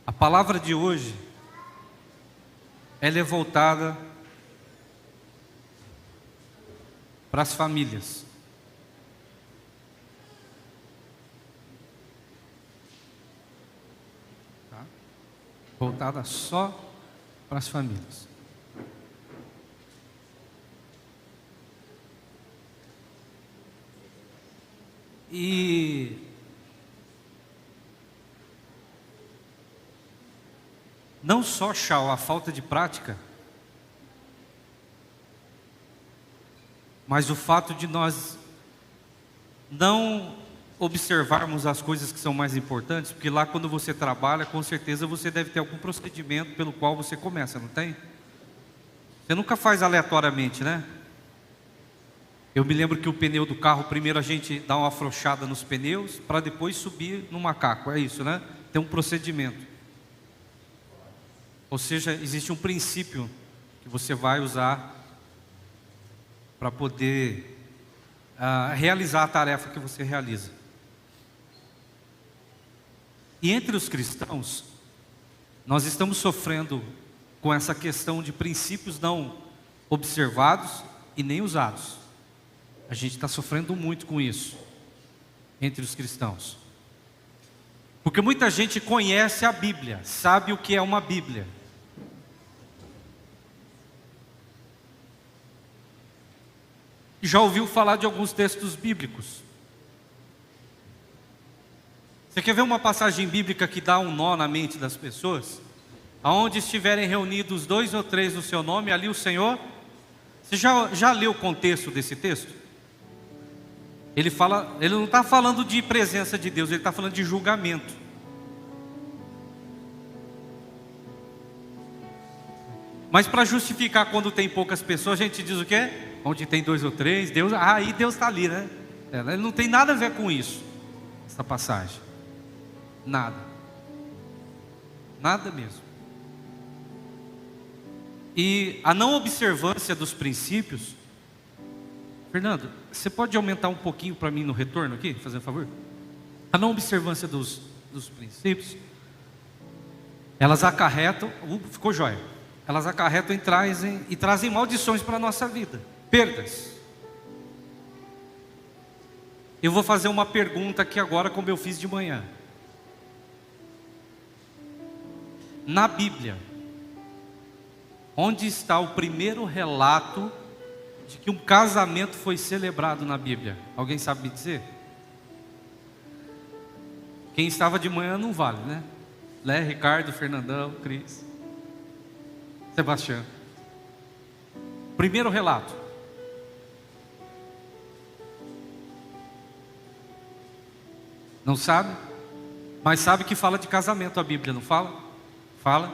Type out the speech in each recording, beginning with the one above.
A palavra de hoje, ela é voltada para as famílias. Tá? Voltada só para as famílias. E não só, Chau, a falta de prática, mas o fato de nós não observarmos as coisas que são mais importantes, porque lá quando você trabalha, com certeza você deve ter algum procedimento pelo qual você começa, não tem? Você nunca faz aleatoriamente, né? Eu me lembro que o pneu do carro, primeiro a gente dá uma afrouxada nos pneus, para depois subir no macaco, é isso, né? Tem um procedimento. Ou seja, existe um princípio que você vai usar para poder realizar a tarefa que você realiza. E entre os cristãos, nós estamos sofrendo com essa questão de princípios não observados e nem usados. A gente está sofrendo muito com isso, entre os cristãos. Porque muita gente conhece a Bíblia, sabe o que é uma Bíblia. Já ouviu falar de alguns textos bíblicos. Você quer ver uma passagem bíblica que dá um nó na mente das pessoas? Aonde estiverem reunidos 2 ou 3 no seu nome, ali o Senhor. Você já leu o contexto desse texto? Ele não está falando de presença de Deus, ele está falando de julgamento. Mas para justificar quando tem poucas pessoas, a gente diz o quê? Onde tem 2 ou 3, Deus, aí Deus está ali, né? Ele não tem nada a ver com isso, essa passagem. Nada. Nada mesmo. E a não observância dos princípios. Fernando, você pode aumentar um pouquinho para mim no retorno aqui, fazendo um favor? A não observância dos princípios, elas acarretam, ficou jóia. Elas acarretam e trazem maldições para a nossa vida, perdas. Eu vou fazer uma pergunta aqui agora, como eu fiz de manhã. Na Bíblia, onde está o primeiro relato de que um casamento foi celebrado na Bíblia? Alguém sabe me dizer? Quem estava de manhã não vale, né? Lé, Ricardo, Fernandão, Cris, Sebastião. Primeiro relato. Não sabe? Mas sabe que fala de casamento a Bíblia, não fala? Fala.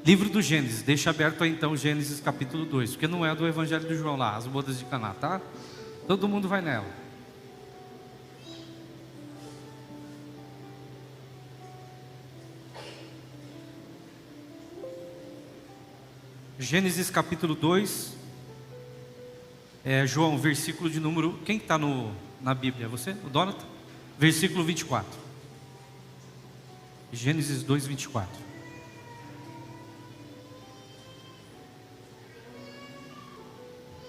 Livro do Gênesis, deixa aberto aí então Gênesis capítulo 2, porque não é do Evangelho de João lá, as bodas de Caná, tá? Todo mundo vai nela. Gênesis capítulo 2, João, versículo de número, quem está na Bíblia? É você? O Donata? Versículo 24. Gênesis 2, 24.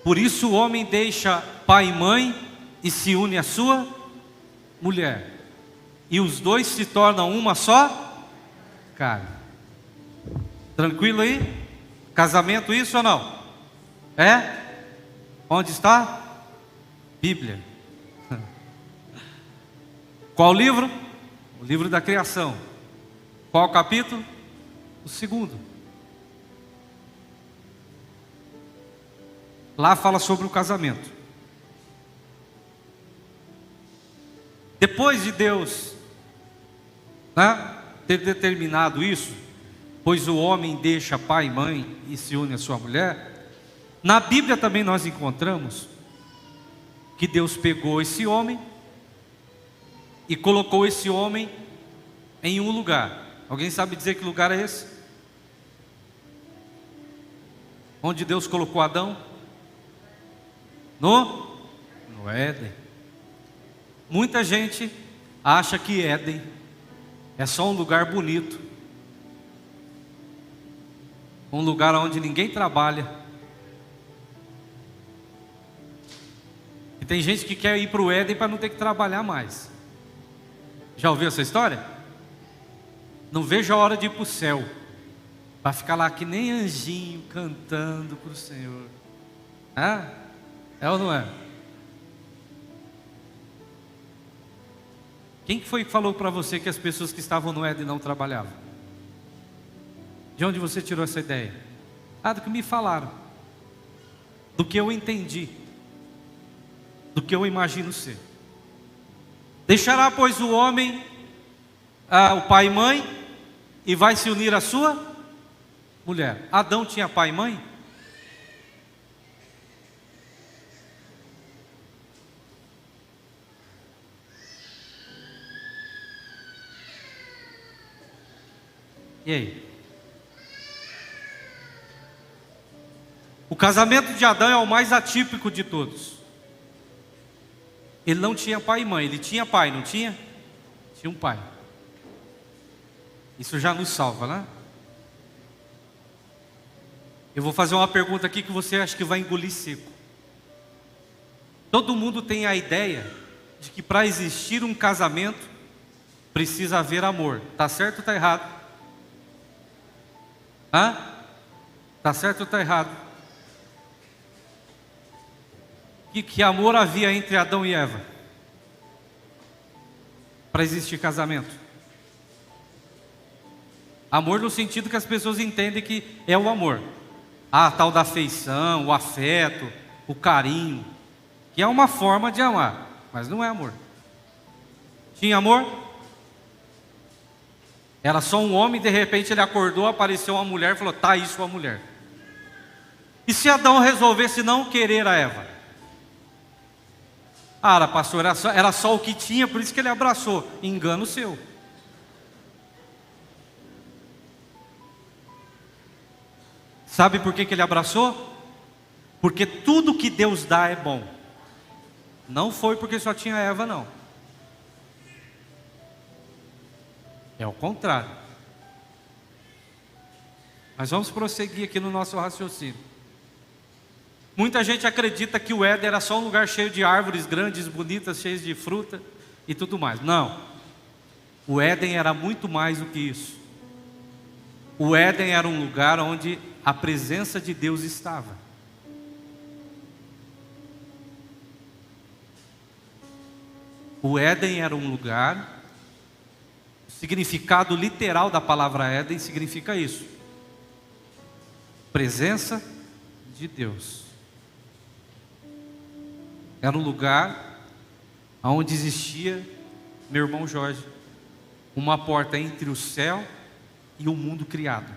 Por isso o homem deixa pai e mãe e se une à sua mulher, e os dois se tornam uma só carne. Tranquilo aí? Casamento, isso ou não? É? Onde está? Bíblia. Qual livro? O livro da criação. Qual capítulo? O 2º. Lá fala sobre o casamento. Depois de Deus, né, ter determinado isso, pois o homem deixa pai e mãe e se une à sua mulher, na Bíblia também nós encontramos que Deus pegou esse homem e colocou esse homem em um lugar. Alguém sabe dizer que lugar é esse? Onde Deus colocou Adão? No Éden. Muita gente acha que Éden É só um lugar bonito, um lugar onde ninguém trabalha. E tem gente que quer ir para o Éden para não ter que trabalhar mais. Já ouviu essa história? Não vejo a hora de ir para o céu, para ficar lá que nem anjinho cantando para o Senhor. É ou não é? Quem que foi que falou para você que as pessoas que estavam no Éden não trabalhavam? De onde você tirou essa ideia? Do que me falaram, do que eu entendi, do que eu imagino ser. Deixará, pois, o homem, o pai e mãe, e vai se unir à sua mulher. Adão tinha pai e mãe? E aí? O casamento de Adão é o mais atípico de todos. Ele não tinha pai e mãe, ele tinha pai, não tinha? Tinha um pai. Isso já nos salva, né? Eu vou fazer uma pergunta aqui que você acha que vai engolir seco. Todo mundo tem a ideia de que para existir um casamento precisa haver amor. Tá certo ou tá errado? Tá certo ou tá errado? Que amor havia entre Adão e Eva para existir casamento? Amor no sentido que as pessoas entendem que é o amor. A tal da afeição, o afeto, o carinho, que é uma forma de amar, mas não é amor. Tinha amor? Era só um homem, de repente ele acordou, apareceu uma mulher e falou: tá aí sua mulher. E se Adão resolvesse não querer a Eva? Pastor, era só o que tinha, por isso que ele abraçou. Engano seu. Sabe por que ele abraçou? Porque tudo que Deus dá é bom. Não foi porque só tinha Eva, não. É o contrário. Mas vamos prosseguir aqui no nosso raciocínio. Muita gente acredita que o Éden era só um lugar cheio de árvores grandes, bonitas, cheias de fruta e tudo mais. Não. O Éden era muito mais do que isso. O Éden era um lugar onde a presença de Deus estava. O Éden era um lugar, o significado literal da palavra Éden significa isso: presença de Deus. Era um lugar onde existia, meu irmão Jorge, uma porta entre o céu e o mundo criado.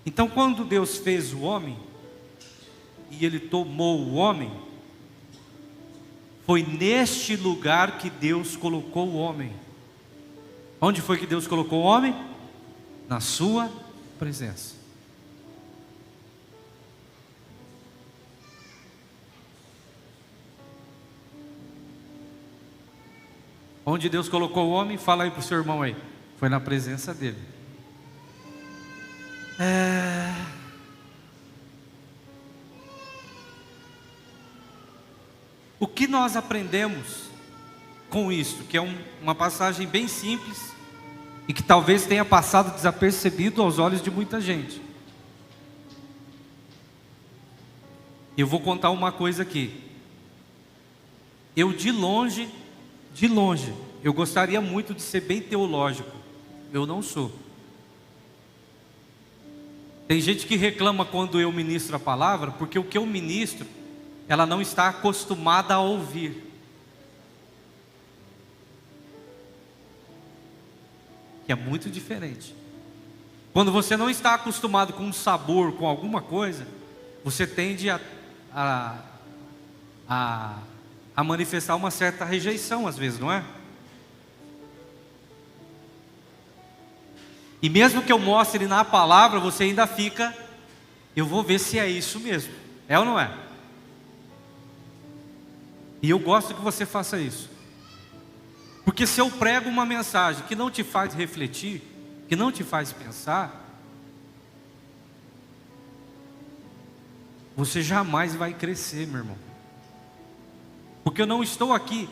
Então, quando Deus fez o homem, e Ele tomou o homem, foi neste lugar que Deus colocou o homem. Onde foi que Deus colocou o homem? Na sua presença. Onde Deus colocou o homem? Fala aí para o seu irmão aí. Foi na presença dele. O que nós aprendemos com isso? Que é uma passagem bem simples e que talvez tenha passado desapercebido aos olhos de muita gente. Eu vou contar uma coisa aqui. Eu de longe, eu gostaria muito de ser bem teológico. Eu não sou. Tem gente que reclama quando eu ministro a palavra, porque o que eu ministro, ela não está acostumada a ouvir. Que é muito diferente. Quando você não está acostumado com um sabor, com alguma coisa, você tende a manifestar uma certa rejeição às vezes, não é? E mesmo que eu mostre na palavra, você ainda fica: eu vou ver se é isso mesmo. É ou não é? E eu gosto que você faça isso. Porque se eu prego uma mensagem que não te faz refletir, que não te faz pensar, você jamais vai crescer, meu irmão. Porque eu não estou aqui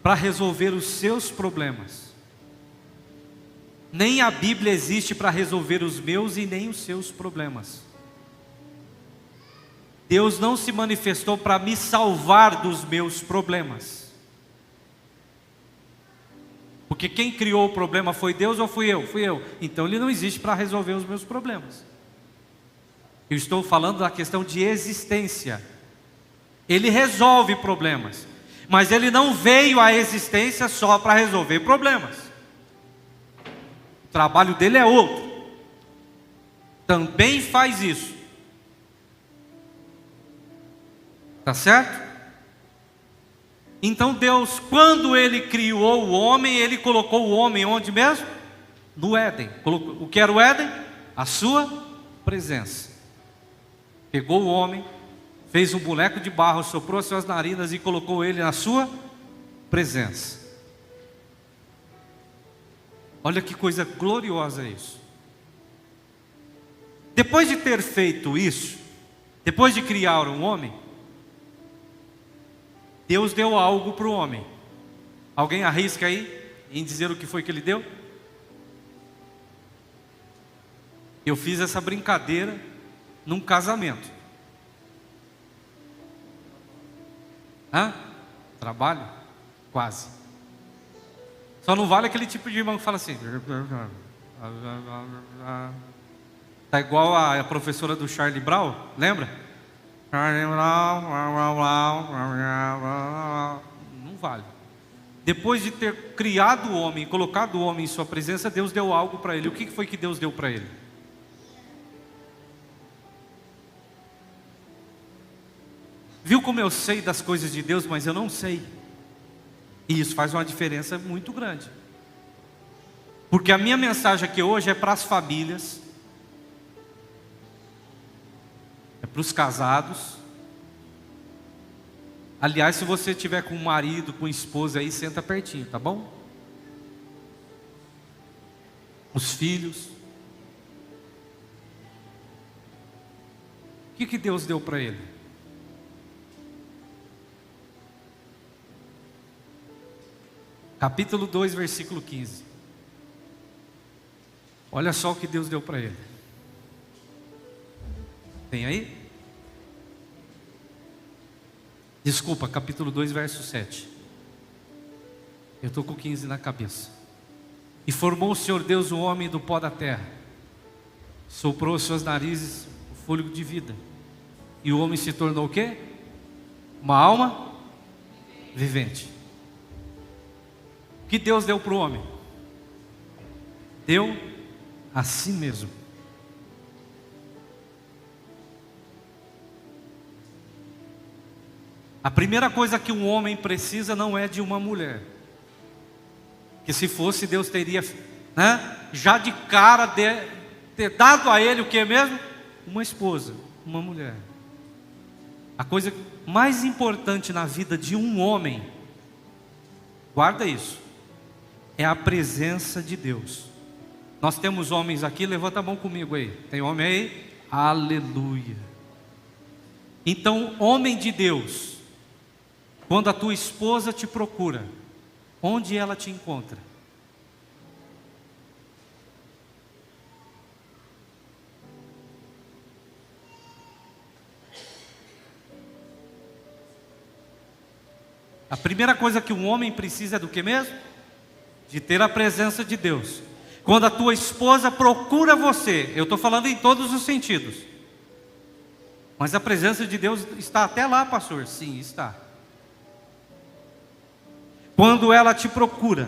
para resolver os seus problemas. Nem a Bíblia existe para resolver os meus e nem os seus problemas. Deus não se manifestou para me salvar dos meus problemas. Porque quem criou o problema foi Deus ou fui eu? Fui eu. Então Ele não existe para resolver os meus problemas. Eu estou falando da questão de existência. Ele resolve problemas, mas Ele não veio à existência só para resolver problemas. O trabalho dele é outro. Também faz isso. Tá certo? Então Deus, quando Ele criou o homem, Ele colocou o homem onde mesmo? No Éden. O que era o Éden? A sua presença. Pegou o homem, fez um boneco de barro, soprou as suas narinas e colocou ele na sua presença. Olha que coisa gloriosa isso. Depois de ter feito isso, depois de criar um homem, Deus deu algo para o homem. Alguém arrisca aí em dizer o que foi que Ele deu? Eu fiz essa brincadeira num casamento. Trabalho? Quase. Só não vale aquele tipo de irmão que fala assim. Tá igual a professora do Charlie Brown, lembra? Não vale. Depois de ter criado o homem, colocado o homem em sua presença, Deus deu algo para ele. O que foi que Deus deu para ele? Viu como eu sei das coisas de Deus, mas eu não sei. E isso faz uma diferença muito grande. Porque a minha mensagem aqui hoje é para as famílias, é para os casados. Aliás, se você tiver com um marido, com esposa aí, senta pertinho, tá bom? Os filhos. O que Deus deu para ele? Capítulo 2, versículo 15. Olha só o que Deus deu para ele. Tem aí? Desculpa, capítulo 2, verso 7. Eu estou com 15 na cabeça. E formou o Senhor Deus o homem do pó da terra, soprou as suas narizes o fôlego de vida, e o homem se tornou o quê? Uma alma vivente. O que Deus deu para o homem? Deu a si mesmo. A primeira coisa que um homem precisa não é de uma mulher. Que se fosse, Deus teria, já de cara ter dado a ele o que mesmo? Uma esposa, uma mulher. A coisa mais importante na vida de um homem, guarda isso, é a presença de Deus. Nós temos homens aqui, levanta a mão comigo aí. Tem homem aí? Aleluia. Então, homem de Deus, quando a tua esposa te procura, onde ela te encontra? A primeira coisa que um homem precisa é do que mesmo? De ter a presença de Deus. Quando a tua esposa procura você, eu estou falando em todos os sentidos, mas a presença de Deus está até lá, pastor. Sim, está. Quando ela te procura,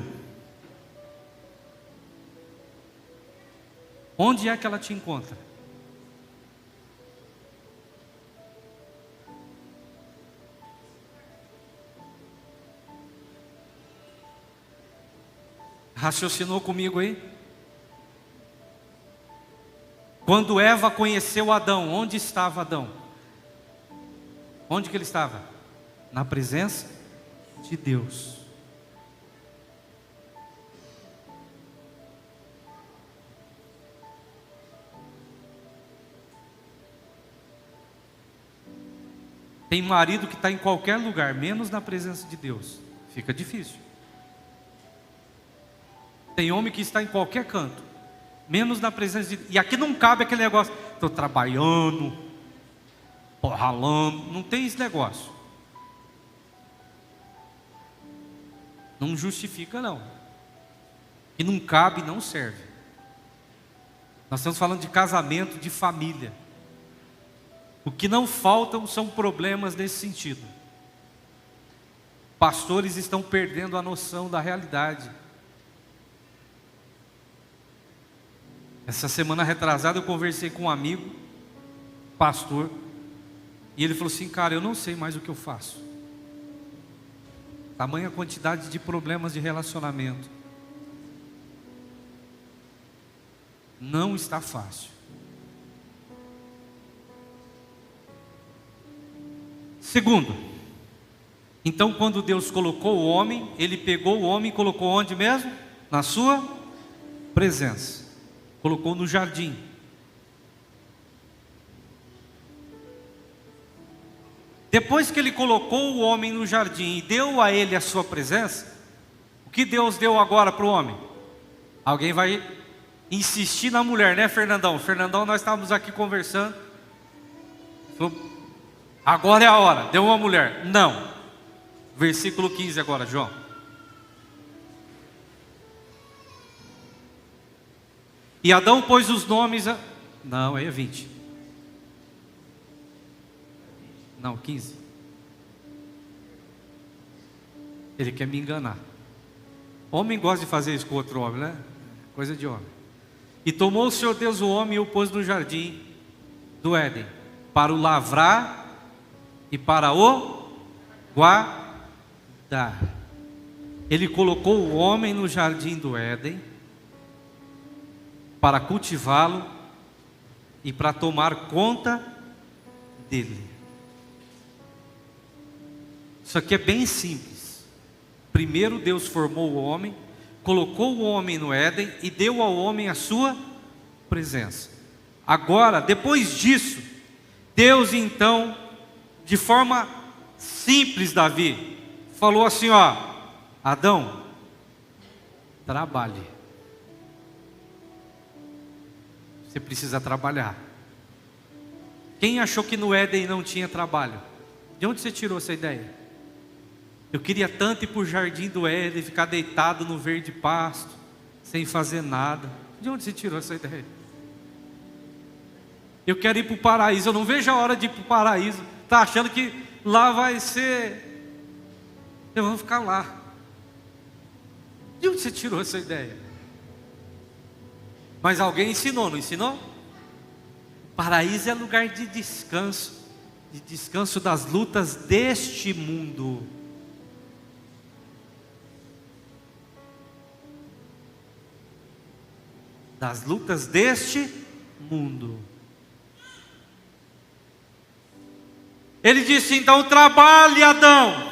onde é que ela te encontra? Raciocinou comigo aí? Quando Eva conheceu Adão, onde estava Adão? Onde que ele estava? Na presença de Deus. Tem marido que está em qualquer lugar, menos na presença de Deus. Fica difícil. Tem homem que está em qualquer canto, menos na presença de Deus. E aqui não cabe aquele negócio, estou trabalhando, estou ralando. Não tem esse negócio. Não justifica não. E não cabe, não serve. Nós estamos falando de casamento, de família. O que não faltam são problemas nesse sentido. Pastores estão perdendo a noção da realidade. Essa semana retrasada eu conversei com um amigo, pastor, e ele falou assim: cara, eu não sei mais o que eu faço. Tamanha quantidade de problemas de relacionamento. Não está fácil. Segundo, então quando Deus colocou o homem, Ele pegou o homem e colocou onde mesmo? Na sua presença. Colocou no jardim. Depois que Ele colocou o homem no jardim e deu a ele a sua presença, o que Deus deu agora para o homem? Alguém vai insistir na mulher, né, Fernandão? Fernandão, nós estávamos aqui conversando. Falou, agora é a hora, deu uma mulher. Não. Versículo 15 agora, João. E Adão pôs os nomes Não, aí é 20. Não, 15. Ele quer me enganar. Homem gosta de fazer isso com outro homem, né? Coisa de homem. E tomou o Senhor Deus o homem e o pôs no jardim do Éden, para o lavrar e para o guardar. Ele colocou o homem no jardim do Éden para cultivá-lo e para tomar conta dele. Isso aqui é bem simples. Primeiro Deus formou o homem, colocou o homem no Éden e deu ao homem a sua presença. Agora, depois disso, Deus então, de forma simples, Davi, falou assim, ó: Adão, trabalhe. Você precisa trabalhar. Quem achou que no Éden não tinha trabalho? De onde você tirou essa ideia? Eu queria tanto ir para o jardim do Éden, ficar deitado no verde pasto, sem fazer nada. De onde você tirou essa ideia? Eu quero ir para o paraíso, eu não vejo a hora de ir para o paraíso. Está achando que lá vai ser... Eu vou ficar lá. De onde você tirou essa ideia? Mas alguém ensinou, não ensinou? Paraíso é lugar de descanso das lutas deste mundo. Das lutas deste mundo. Ele disse então: trabalhe, Adão.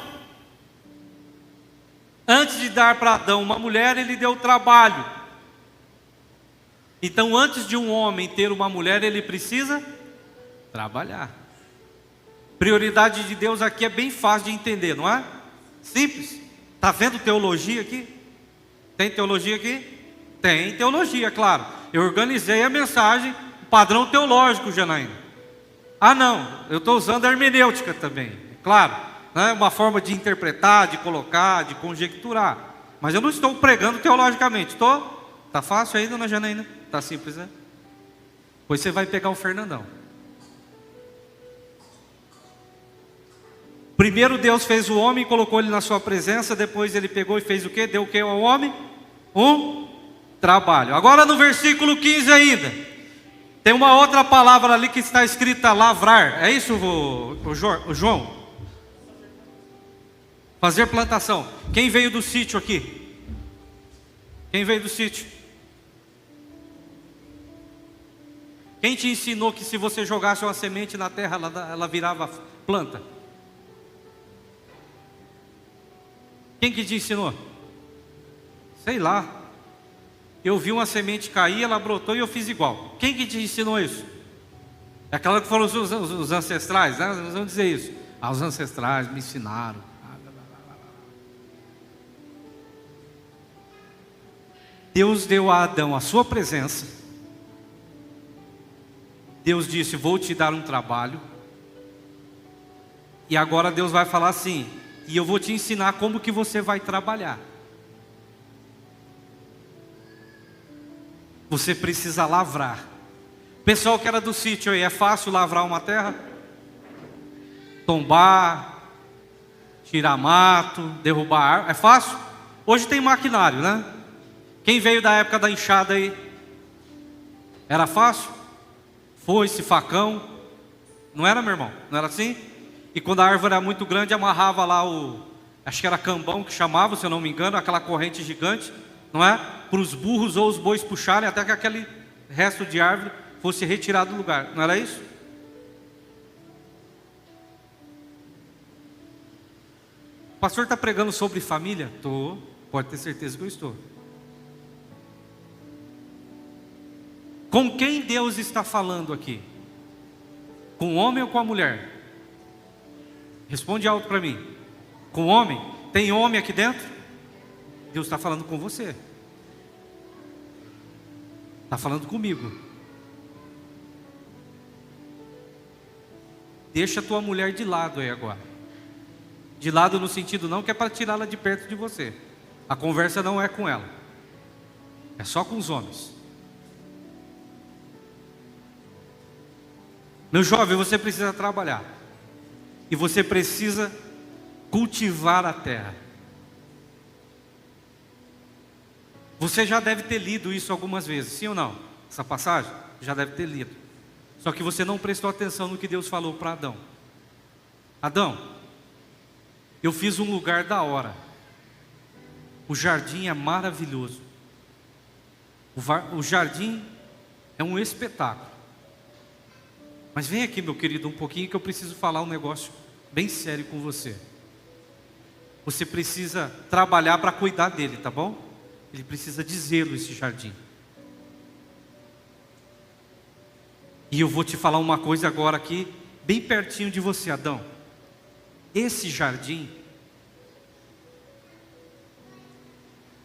Antes de dar para Adão uma mulher, ele deu trabalho. Então, antes de um homem ter uma mulher, ele precisa trabalhar. Prioridade de Deus aqui é bem fácil de entender, não é? Simples. Está vendo teologia aqui? Tem teologia aqui? Tem teologia, claro. Eu organizei a mensagem, padrão teológico, Janaína. Ah não, eu estou usando a hermenêutica também, claro, né? Uma forma de interpretar, de colocar, de conjecturar. Mas eu não estou pregando teologicamente, estou? Está fácil aí, dona Janaína? Está simples, né? Pois você vai pegar o Fernandão. Primeiro Deus fez o homem e colocou ele na sua presença. Depois ele pegou e fez o quê? Deu o quê ao homem? Um trabalho. Agora no versículo 15 ainda, tem uma outra palavra ali que está escrita lavrar. É isso, João? Fazer plantação. Quem veio do sítio aqui? Quem veio do sítio? Quem te ensinou que se você jogasse uma semente na terra, ela virava planta? Quem que te ensinou? Sei lá. Eu vi uma semente cair, ela brotou e eu fiz igual. Quem que te ensinou isso? É aquela que foram os ancestrais, né? Nós vamos dizer isso. Ah, os ancestrais me ensinaram. Deus deu a Adão a sua presença. Deus disse: vou te dar um trabalho. E agora Deus vai falar assim: e eu vou te ensinar como que você vai trabalhar. Você precisa lavrar. Pessoal que era do sítio aí, é fácil lavrar uma terra? Tombar, tirar mato, derrubar árvore, é fácil? Hoje tem maquinário, né? Quem veio da época da enxada aí? Era fácil? Foice, facão. Não era, meu irmão? Não era assim? E quando a árvore era muito grande, amarrava lá acho que era cambão que chamava, se eu não me engano, aquela corrente gigante, não é? Para os burros ou os bois puxarem até que aquele resto de árvore fosse retirado do lugar. Não era isso? O pastor está pregando sobre família? Estou. Pode ter certeza que eu estou. Com quem Deus está falando aqui? Com o homem ou com a mulher? Responde alto para mim. Com o homem? Tem homem aqui dentro? Deus está falando com você. Está falando comigo. Deixa a tua mulher de lado aí agora. De lado no sentido não que é para tirá-la de perto de você. A conversa não é com ela. É só com os homens. Meu jovem, você precisa trabalhar. E você precisa cultivar a terra. Você já deve ter lido isso algumas vezes, sim ou não? Essa passagem? Já deve ter lido. Só que você não prestou atenção no que Deus falou para Adão. Adão, eu fiz um lugar da hora. O jardim é maravilhoso. O jardim é um espetáculo. Mas vem aqui, meu querido, um pouquinho que eu preciso falar um negócio bem sério com você. Você precisa trabalhar para cuidar dele, tá bom? Ele precisa de zelo, esse jardim. E eu vou te falar uma coisa agora aqui, bem pertinho de você, Adão. Esse jardim,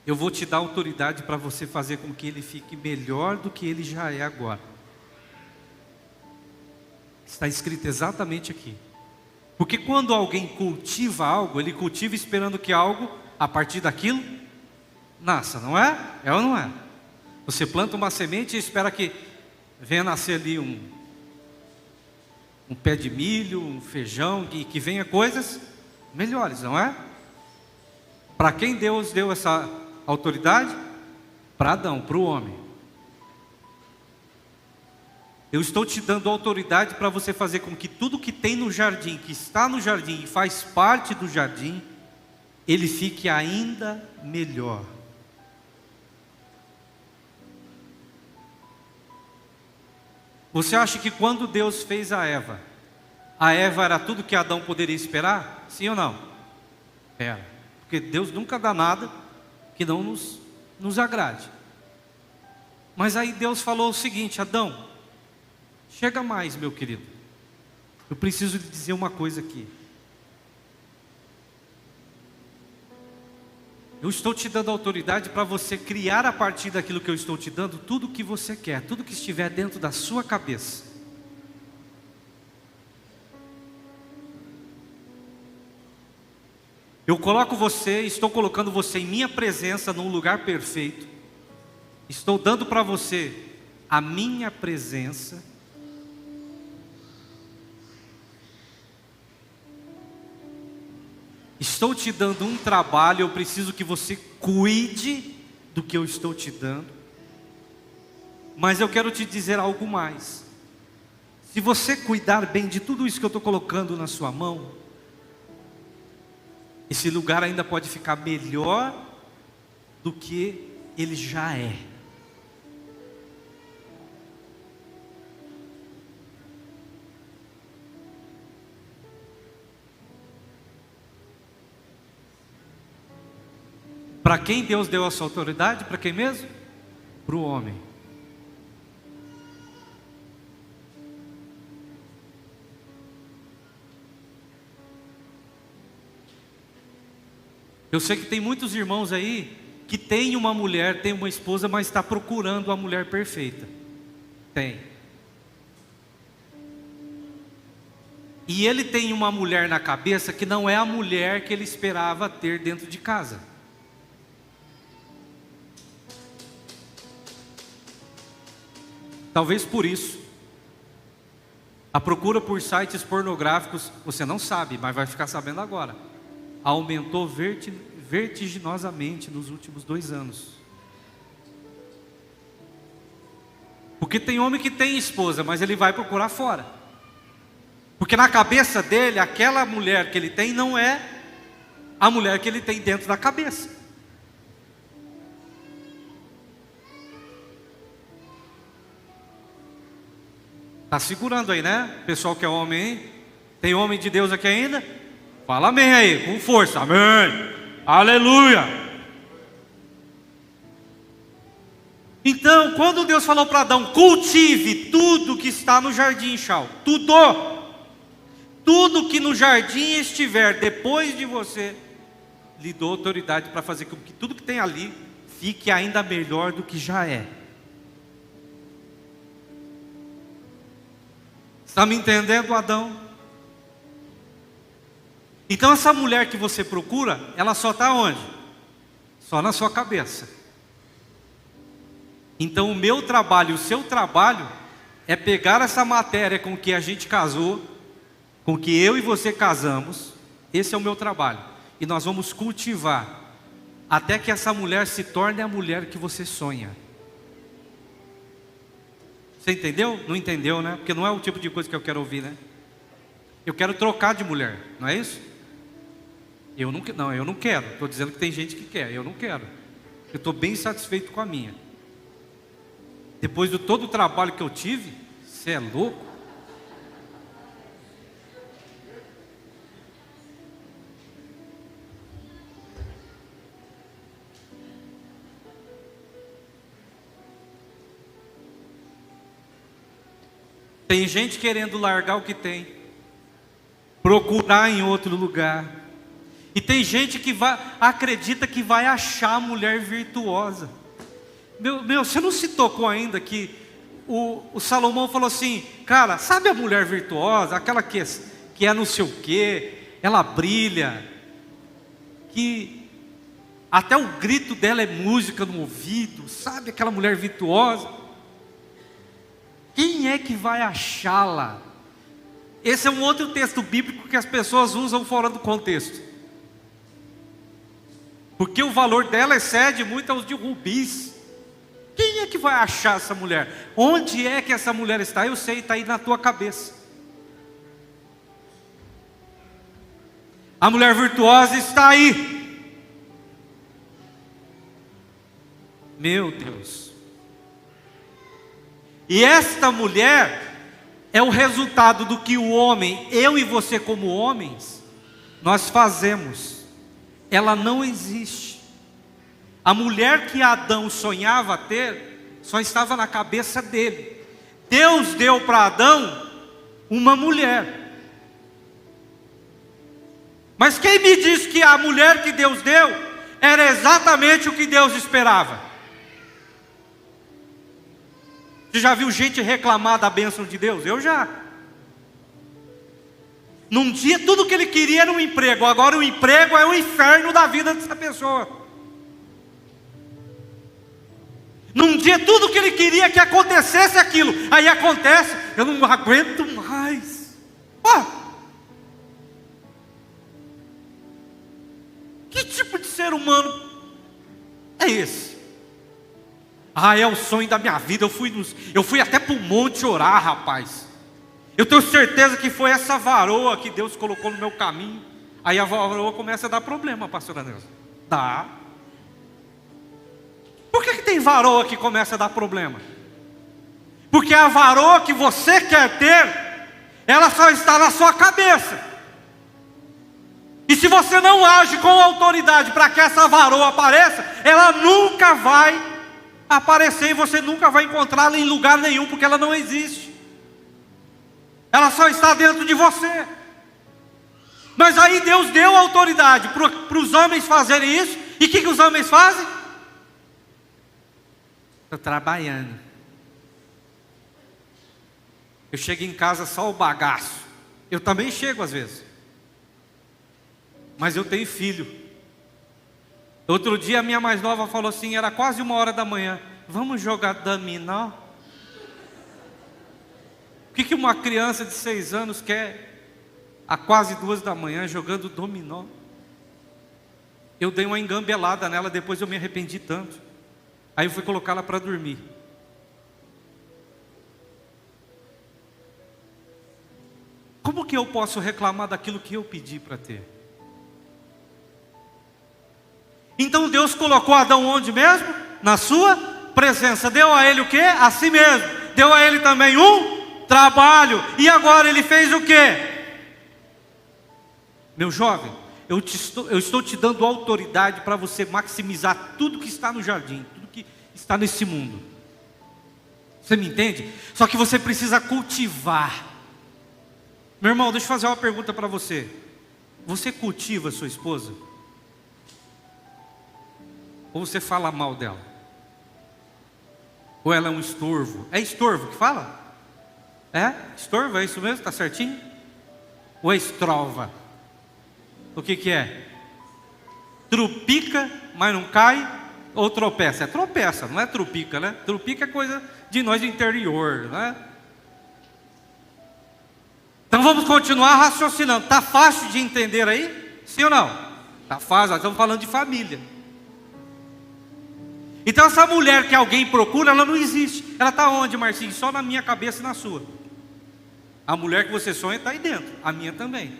eu vou te dar autoridade para você fazer com que ele fique melhor do que ele já é agora. Está escrito exatamente aqui. Porque quando alguém cultiva algo, ele cultiva esperando que algo, a partir daquilo, nasça, não é? É ou não é? Você planta uma semente e espera que venha nascer ali um pé de milho, um feijão, que venha coisas melhores, não é? Para quem Deus deu essa autoridade? Para Adão, para o homem. Eu estou te dando autoridade para você fazer com que tudo que tem no jardim, que está no jardim e faz parte do jardim, ele fique ainda melhor. Você acha que quando Deus fez a Eva era tudo que Adão poderia esperar? Sim ou não? Era. Porque Deus nunca dá nada que não nos agrade. Mas aí Deus falou o seguinte: Adão, chega mais, meu querido. Eu preciso lhe dizer uma coisa aqui. Eu estou te dando autoridade para você criar a partir daquilo que eu estou te dando tudo o que você quer, tudo que estiver dentro da sua cabeça. Eu coloco você, estou colocando você em minha presença num lugar perfeito. Estou dando para você a minha presença. Estou te dando um trabalho, eu preciso que você cuide do que eu estou te dando. Mas eu quero te dizer algo mais. Se você cuidar bem de tudo isso que eu estou colocando na sua mão, esse lugar ainda pode ficar melhor do que ele já é. Para quem Deus deu essa autoridade? Para quem mesmo? Para o homem. Eu sei que tem muitos irmãos aí que tem uma mulher, tem uma esposa, mas está procurando a mulher perfeita. Tem. E ele tem uma mulher na cabeça que não é a mulher que ele esperava ter dentro de casa. Talvez por isso, a procura por sites pornográficos, você não sabe, mas vai ficar sabendo agora, aumentou vertiginosamente nos últimos 2 anos. Porque tem homem que tem esposa, mas ele vai procurar fora. Porque na cabeça dele, aquela mulher que ele tem não é a mulher que ele tem dentro da cabeça. Está segurando aí, né? Pessoal que é homem, hein? Tem homem de Deus aqui ainda? Fala amém aí, com força, amém, aleluia. Então, quando Deus falou para Adão, cultive tudo que está no jardim, Chau, tudo que no jardim estiver depois de você, lhe dou autoridade para fazer com que tudo que tem ali fique ainda melhor do que já é. Está me entendendo, Adão? Então essa mulher que você procura, ela só está onde? Só na sua cabeça. Então o meu trabalho, o seu trabalho, é pegar essa matéria com que a gente casou, com que eu e você casamos, esse é o meu trabalho. E nós vamos cultivar, até que essa mulher se torne a mulher que você sonha. Você entendeu? Não entendeu, né? Porque não é o tipo de coisa que eu quero ouvir, né? Eu quero trocar de mulher, não é isso? Eu não quero. Estou dizendo que tem gente que quer, eu não quero. Eu estou bem satisfeito com a minha. Depois de todo o trabalho que eu tive, você é louco? Tem gente querendo largar o que tem, procurar em outro lugar. E tem gente que acredita que vai achar a mulher virtuosa. Você não se tocou ainda que o Salomão falou assim, cara, sabe a mulher virtuosa, aquela que é não sei o quê, ela brilha, que até o grito dela é música no ouvido, sabe aquela mulher virtuosa? Quem é que vai achá-la? Esse é um outro texto bíblico que as pessoas usam fora do contexto. Porque o valor dela excede muito aos de rubis. Quem é que vai achar essa mulher? Onde é que essa mulher está? Eu sei, está aí na tua cabeça. A mulher virtuosa está aí. Meu Deus. E esta mulher é o resultado do que o homem, eu e você como homens, nós fazemos. Ela não existe. A mulher que Adão sonhava ter, só estava na cabeça dele. Deus deu para Adão uma mulher. Mas quem me diz que a mulher que Deus deu era exatamente o que Deus esperava? Você já viu gente reclamar da bênção de Deus? Eu já. Num dia tudo que ele queria era um emprego, agora o emprego é o inferno da vida dessa pessoa. Num dia tudo que ele queria que acontecesse aquilo, aí acontece, eu não aguento mais. Que tipo de ser humano é esse? É o sonho da minha vida. Eu fui até para o monte orar, rapaz. Eu tenho certeza que foi essa varoa que Deus colocou no meu caminho. Aí a varoa começa a dar problema, pastora Neuza. Dá. Por que tem varoa que começa a dar problema? Porque a varoa que você quer ter, ela só está na sua cabeça. E se você não age com autoridade para que essa varoa apareça, ela nunca vai aparecer e você nunca vai encontrá-la em lugar nenhum, porque ela não existe. Ela só está dentro de você. Mas aí Deus deu autoridade para os homens fazerem isso. E o que os homens fazem? Estou trabalhando. Eu chego em casa só o bagaço. Eu também chego às vezes. Mas eu tenho filho. Outro dia a minha mais nova falou assim, era quase 1h da manhã. Vamos jogar dominó? O que uma criança de 6 anos quer a quase 2 da manhã jogando dominó? Eu dei uma engambelada nela, depois eu me arrependi tanto. Aí eu fui colocá-la para dormir. Como que eu posso reclamar daquilo que eu pedi para ter? Então Deus colocou Adão onde mesmo? Na sua presença. Deu a ele o quê? A si mesmo. Deu a ele também um trabalho. E agora ele fez o quê? Meu jovem, eu estou te dando autoridade para você maximizar tudo que está no jardim, tudo que está nesse mundo. Você me entende? Só que você precisa cultivar. Meu irmão, deixa eu fazer uma pergunta para você. Você cultiva a sua esposa? Ou você fala mal dela? Ou ela é um estorvo? É estorvo que fala? É? Estorvo, é isso mesmo? Está certinho? Ou é estrova? O que é? Trupica, mas não cai, ou tropeça? É tropeça, não é trupica, né? Trupica é coisa de nós do interior, né? Então vamos continuar raciocinando. Está fácil de entender aí? Sim ou não? Está fácil, nós estamos falando de família. Então essa mulher que alguém procura, ela não existe. Ela está onde, Marcinho? Só na minha cabeça e na sua. A mulher que você sonha está aí dentro, a minha também.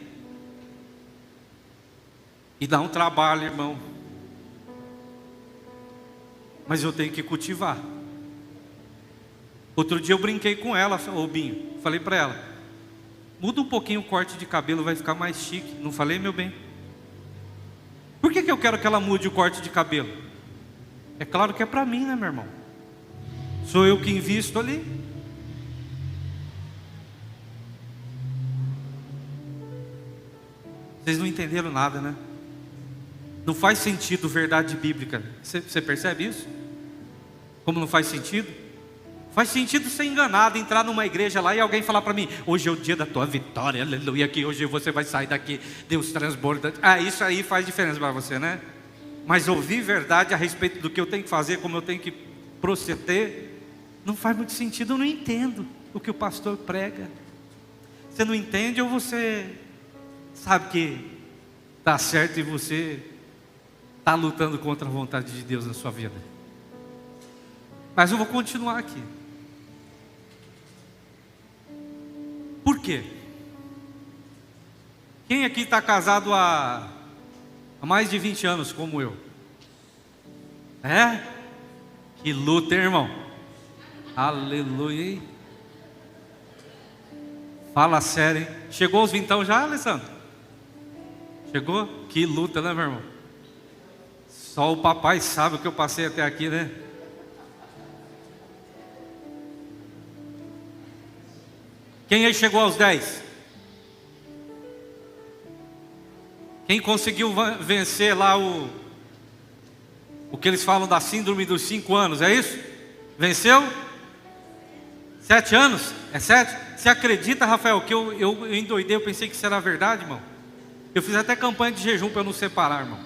E dá um trabalho, irmão. Mas eu tenho que cultivar. Outro dia eu brinquei com ela, ô Binho. Falei para ela, muda um pouquinho o corte de cabelo, vai ficar mais chique. Não falei, meu bem? Por que eu quero que ela mude o corte de cabelo? É claro que é para mim, né, meu irmão? Sou eu que invisto ali. Vocês não entenderam nada, né? Não faz sentido verdade bíblica. Você percebe isso? Como não faz sentido? Faz sentido ser enganado, entrar numa igreja lá e alguém falar para mim, hoje é o dia da tua vitória, aleluia, que hoje você vai sair daqui, Deus transborda. Isso aí faz diferença para você, né? Mas ouvir verdade a respeito do que eu tenho que fazer, como eu tenho que proceder, não faz muito sentido. Eu não entendo o que o pastor prega. Você não entende, ou você sabe que está certo e você está lutando contra a vontade de Deus na sua vida. Mas eu vou continuar aqui. Por quê? Quem aqui está casado há mais de 20 anos, como eu? É? Que luta, hein, irmão? Aleluia, hein? Fala sério, hein? Chegou aos 20 já, Alessandro? Chegou? Que luta, né, meu irmão? Só o papai sabe o que eu passei até aqui, né? Quem aí chegou aos 10? Quem conseguiu vencer lá o que eles falam da síndrome dos 5 anos, é isso? Venceu? 7 anos? É 7? Você acredita, Rafael, que eu endoidei, eu pensei que isso era verdade, irmão? Eu fiz até campanha de jejum para eu não separar, irmão.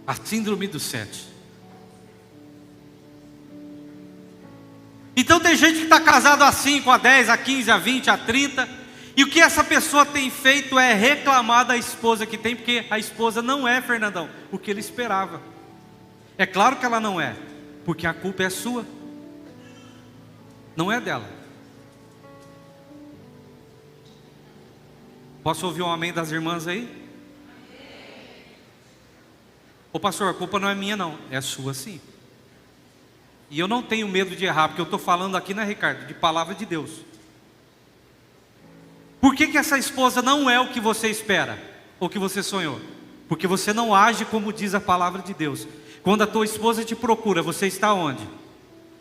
A síndrome dos 7. Então tem gente que está casado há 5, há 10, há 15, há 20, há 30. E o que essa pessoa tem feito é reclamar da esposa que tem, porque a esposa não é, Fernandão, o que ele esperava. É claro que ela não é, porque a culpa é sua, não é dela. Posso ouvir um amém das irmãs aí? Ô pastor, a culpa não é minha não, é sua sim. E eu não tenho medo de errar, porque eu estou falando aqui, né, Ricardo, de palavra de Deus. Por que essa esposa não é o que você espera, ou que você sonhou? Porque você não age como diz a palavra de Deus. Quando a tua esposa te procura, você está onde?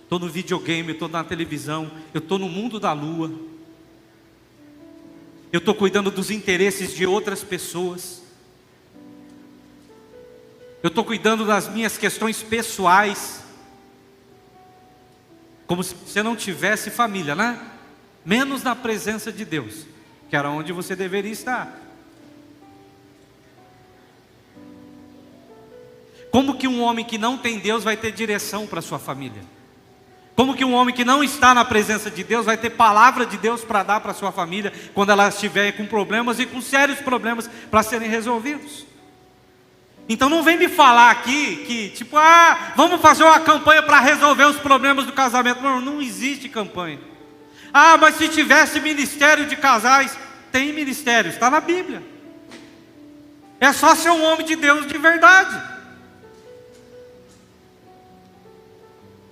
Estou no videogame, estou na televisão, eu estou no mundo da lua, eu estou cuidando dos interesses de outras pessoas, eu estou cuidando das minhas questões pessoais, como se você não tivesse família, né? Menos na presença de Deus, que era onde você deveria estar. Como que um homem que não tem Deus vai ter direção para sua família? Como que um homem que não está na presença de Deus vai ter palavra de Deus para dar para sua família quando ela estiver com problemas e com sérios problemas para serem resolvidos? Então não vem me falar aqui que tipo, vamos fazer uma campanha para resolver os problemas do casamento. Não, não existe campanha. Mas se tivesse ministério de casais, tem ministério, está na Bíblia. É só ser um homem de Deus de verdade.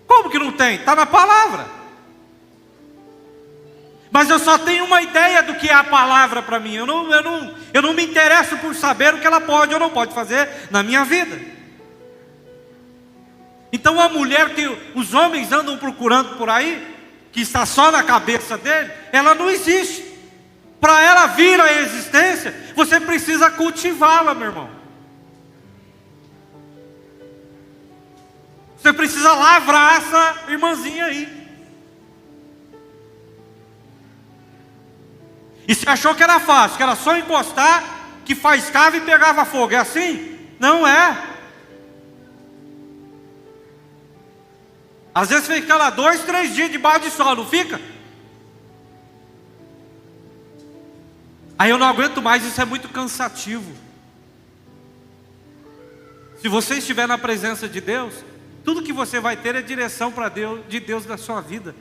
Como que não tem? Está na palavra. Mas eu só tenho uma ideia do que é a palavra para mim. Eu não me interesso por saber o que ela pode ou não pode fazer na minha vida. Então a mulher que os homens andam procurando por aí, que está só na cabeça dele, ela não existe. Para ela vir à existência, você precisa cultivá-la, meu irmão. Você precisa lavrar essa irmãzinha aí. E você achou que era fácil, que era só encostar, que faiscava e pegava fogo. É assim? Não é. Às vezes fica lá 2, 3 dias debaixo de sol, não fica? Aí eu não aguento mais, isso é muito cansativo. Se você estiver na presença de Deus, tudo que você vai ter é direção de Deus na sua vida,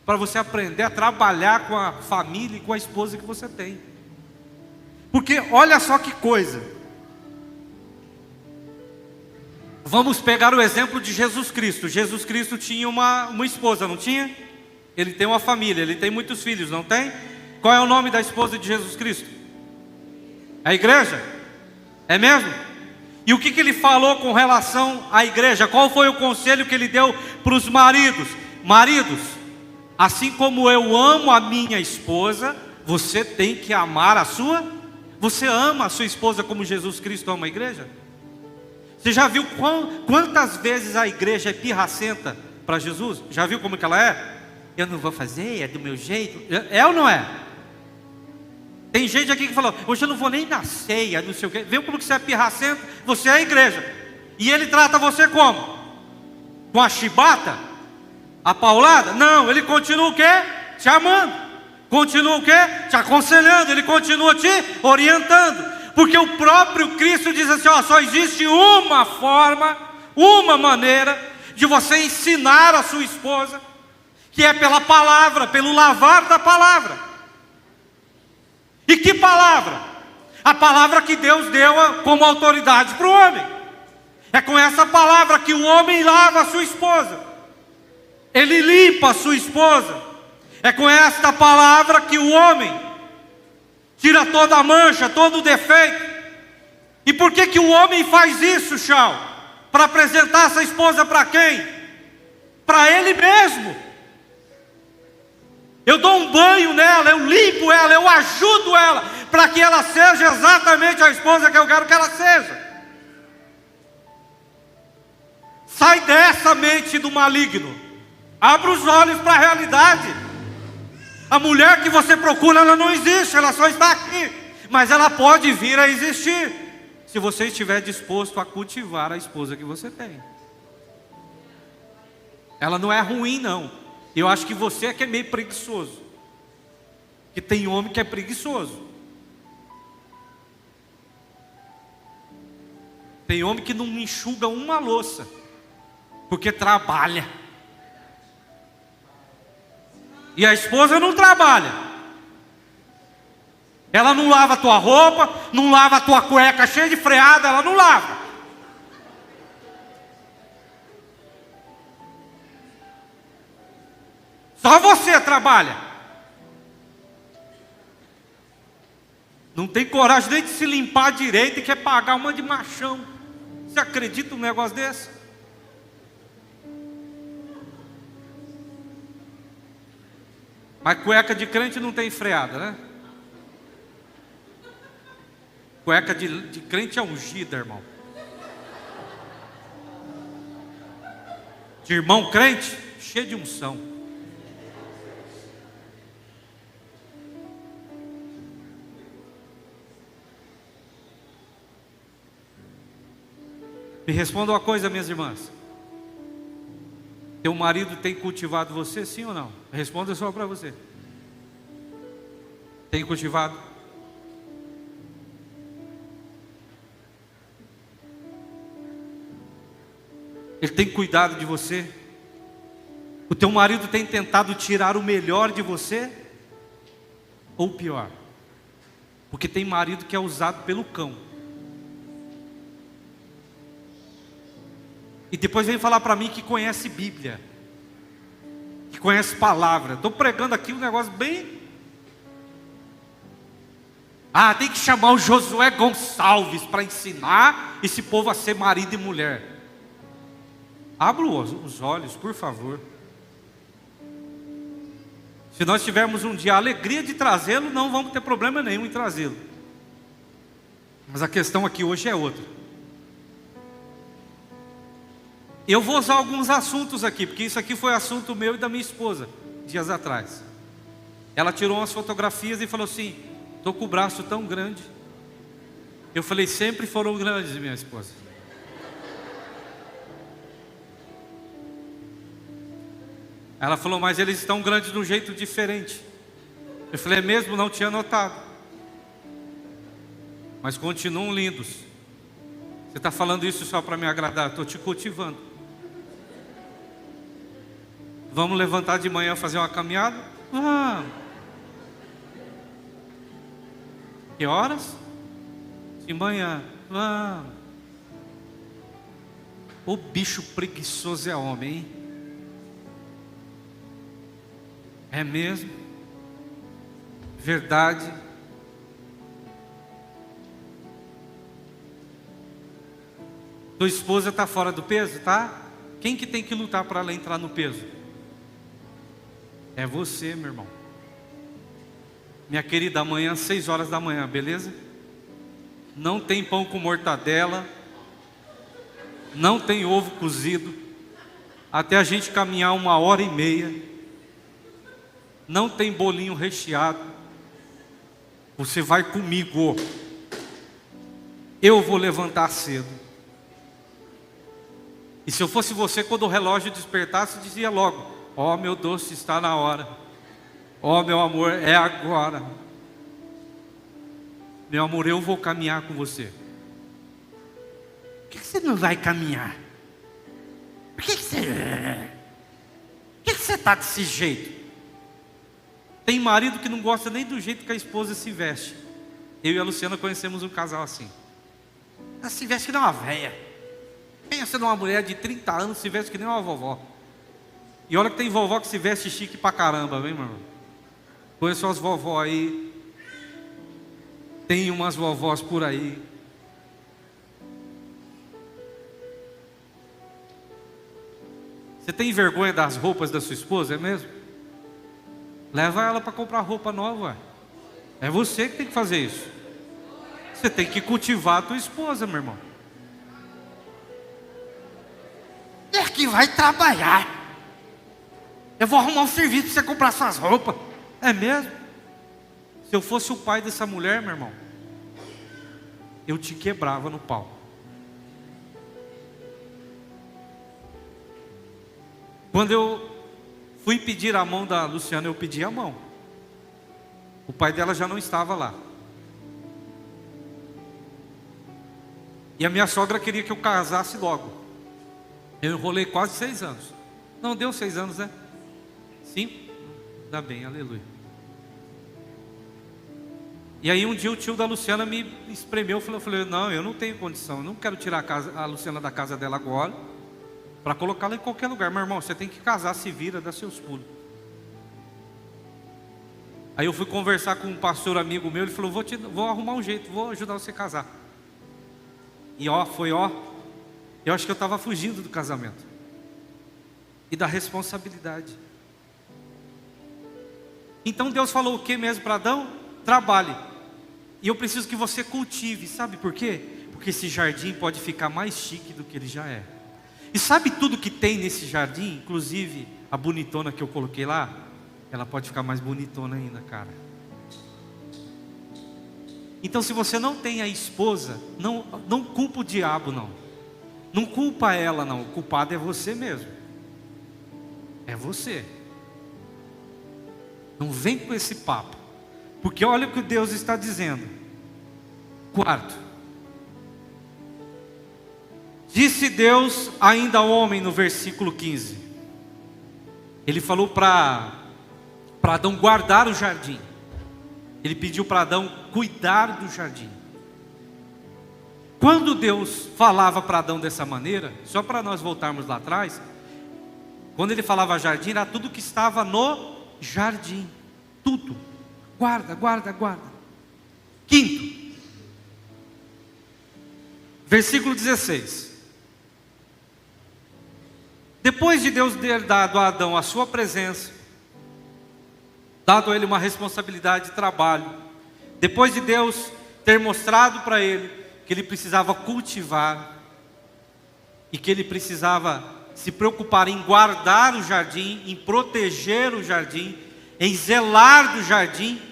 para você aprender a trabalhar com a família e com a esposa que você tem. Porque olha só que coisa. Vamos pegar o exemplo de Jesus Cristo. Jesus Cristo tinha uma esposa, não tinha? Ele tem uma família, ele tem muitos filhos, não tem? Qual é o nome da esposa de Jesus Cristo? A igreja? É mesmo? E o que ele falou com relação à igreja? Qual foi o conselho que ele deu para os maridos? Maridos, assim como eu amo a minha esposa, você tem que amar a sua. Você ama a sua esposa como Jesus Cristo ama a igreja? Você já viu quantas vezes a igreja é pirracenta para Jesus? Já viu como que ela é? Eu não vou fazer, é do meu jeito. É ou não é? Tem gente aqui que falou, hoje eu não vou nem na ceia, não sei o quê. Viu como que você é pirracento? Você é a igreja. E ele trata você como? Com a chibata? A paulada? Não, ele continua o quê? Te amando. Continua o quê? Te aconselhando. Ele continua te orientando. Porque o próprio Cristo diz assim, só existe uma forma, uma maneira de você ensinar a sua esposa, que é pela palavra, pelo lavar da palavra. E que palavra? A palavra que Deus deu como autoridade para o homem. É com essa palavra que o homem lava a sua esposa. Ele limpa a sua esposa. É com esta palavra que o homem tira toda a mancha, todo o defeito. E por que o homem faz isso, Chau? Para apresentar essa esposa para quem? Para ele mesmo. Eu dou um banho nela, eu limpo ela, eu ajudo ela, para que ela seja exatamente a esposa que eu quero que ela seja. Sai dessa mente do maligno. Abra os olhos para a realidade. A mulher que você procura, ela não existe, ela só está aqui. Mas ela pode vir a existir, se você estiver disposto a cultivar a esposa que você tem. Ela não é ruim, não. Eu acho que você é que é meio preguiçoso. Que tem homem que é preguiçoso. Tem homem que não enxuga uma louça, porque trabalha. E a esposa não trabalha. Ela não lava a tua roupa, não lava a tua cueca cheia de freada, ela não lava. Só você trabalha. Não tem coragem nem de se limpar direito e quer pagar uma de machão. Você acredita num negócio desse? Mas cueca de crente não tem freada, né? Cueca de crente é ungida, irmão. De irmão crente, cheio de unção. Me responda uma coisa, minhas irmãs. Teu marido tem cultivado você, sim ou não? Responda só para você. Tem cultivado? Ele tem cuidado de você? O teu marido tem tentado tirar o melhor de você? Ou pior? Porque tem marido que é usado pelo cão. E depois vem falar para mim que conhece Bíblia, que conhece palavra. Estou pregando aqui um negócio bem... tem que chamar o Josué Gonçalves para ensinar esse povo a ser marido e mulher. Abra os olhos, por favor. Se nós tivermos um dia a alegria de trazê-lo, não vamos ter problema nenhum em trazê-lo. Mas a questão aqui hoje é outra. Eu vou usar alguns assuntos aqui, porque isso aqui foi assunto meu e da minha esposa, dias atrás. Ela tirou umas fotografias e falou assim: estou com o braço tão grande. Eu falei: sempre foram grandes, minha esposa. Ela falou: mas eles estão grandes de um jeito diferente. Eu falei: é mesmo? Não tinha notado. Mas continuam lindos. Você está falando isso só para me agradar? Estou te cultivando. Vamos levantar de manhã fazer uma caminhada? Vamos. Que horas? De manhã. Vamos. O bicho preguiçoso é homem, hein? É mesmo? Verdade. Tua esposa está fora do peso, tá? Quem que tem que lutar para ela entrar no peso? É você, meu irmão. Minha querida, amanhã 6 horas da manhã, beleza? Não tem pão com mortadela, não tem ovo cozido, até a gente caminhar 1h30. Não tem bolinho recheado. Você vai comigo. Eu vou levantar cedo. E se eu fosse você, quando o relógio despertasse, dizia logo: ó, meu doce, está na hora. Ó, meu amor, é agora. Meu amor, eu vou caminhar com você. Por que você não vai caminhar? Por que você está desse jeito? Tem marido que não gosta nem do jeito que a esposa se veste. Eu e a Luciana conhecemos um casal assim. Ela se veste que nem uma véia. Pensa numa mulher de 30 anos, se veste que nem uma vovó. E olha que tem vovó que se veste chique pra caramba, vem, meu irmão? Conheço as vovó aí. Tem umas vovós por aí. Você tem vergonha das roupas da sua esposa, é mesmo? Leva ela para comprar roupa nova. É você que tem que fazer isso. Você tem que cultivar a tua esposa, meu irmão. É que vai trabalhar. Eu vou arrumar um serviço para você comprar suas roupas. É mesmo? Se eu fosse o pai dessa mulher, meu irmão, eu te quebrava no pau. Quando eu fui pedir a mão da Luciana, eu pedi a mão. O pai dela já não estava lá. E a minha sogra queria que eu casasse logo. Eu enrolei quase 6 anos. Não deu 6 anos, né? Sim? Ainda bem, aleluia. E aí um dia o tio da Luciana me espremeu. Eu falei, não, eu não tenho condição. Eu não quero tirar a Luciana da casa dela agora para colocá-la em qualquer lugar. Meu irmão, você tem que casar, se vira, dá seus pulos. Aí eu fui conversar com um pastor amigo meu, ele falou, vou arrumar um jeito, vou ajudar você a casar. E eu acho que eu estava fugindo do casamento e da responsabilidade. Então Deus falou o que mesmo para Adão? Trabalhe. E eu preciso que você cultive, sabe por quê? Porque esse jardim pode ficar mais chique do que ele já é. E sabe tudo que tem nesse jardim? Inclusive a bonitona que eu coloquei lá, ela pode ficar mais bonitona ainda, cara. Então se você não tem a esposa, não culpa o diabo não. Não culpa ela não, o culpado é você mesmo. É você. Não vem com esse papo. Porque olha o que Deus está dizendo. Quarto. Disse Deus ainda ao homem no versículo 15. Ele falou para Adão guardar o jardim. Ele pediu para Adão cuidar do jardim. Quando Deus falava para Adão dessa maneira, só para nós voltarmos lá atrás, quando ele falava jardim, era tudo que estava no jardim. Tudo. Guarda, guarda, guarda. Quinto. Versículo 16. Depois de Deus ter dado a Adão a sua presença, dado a ele uma responsabilidade de trabalho, depois de Deus ter mostrado para ele que ele precisava cultivar e que ele precisava se preocupar em guardar o jardim, em proteger o jardim, em zelar do jardim.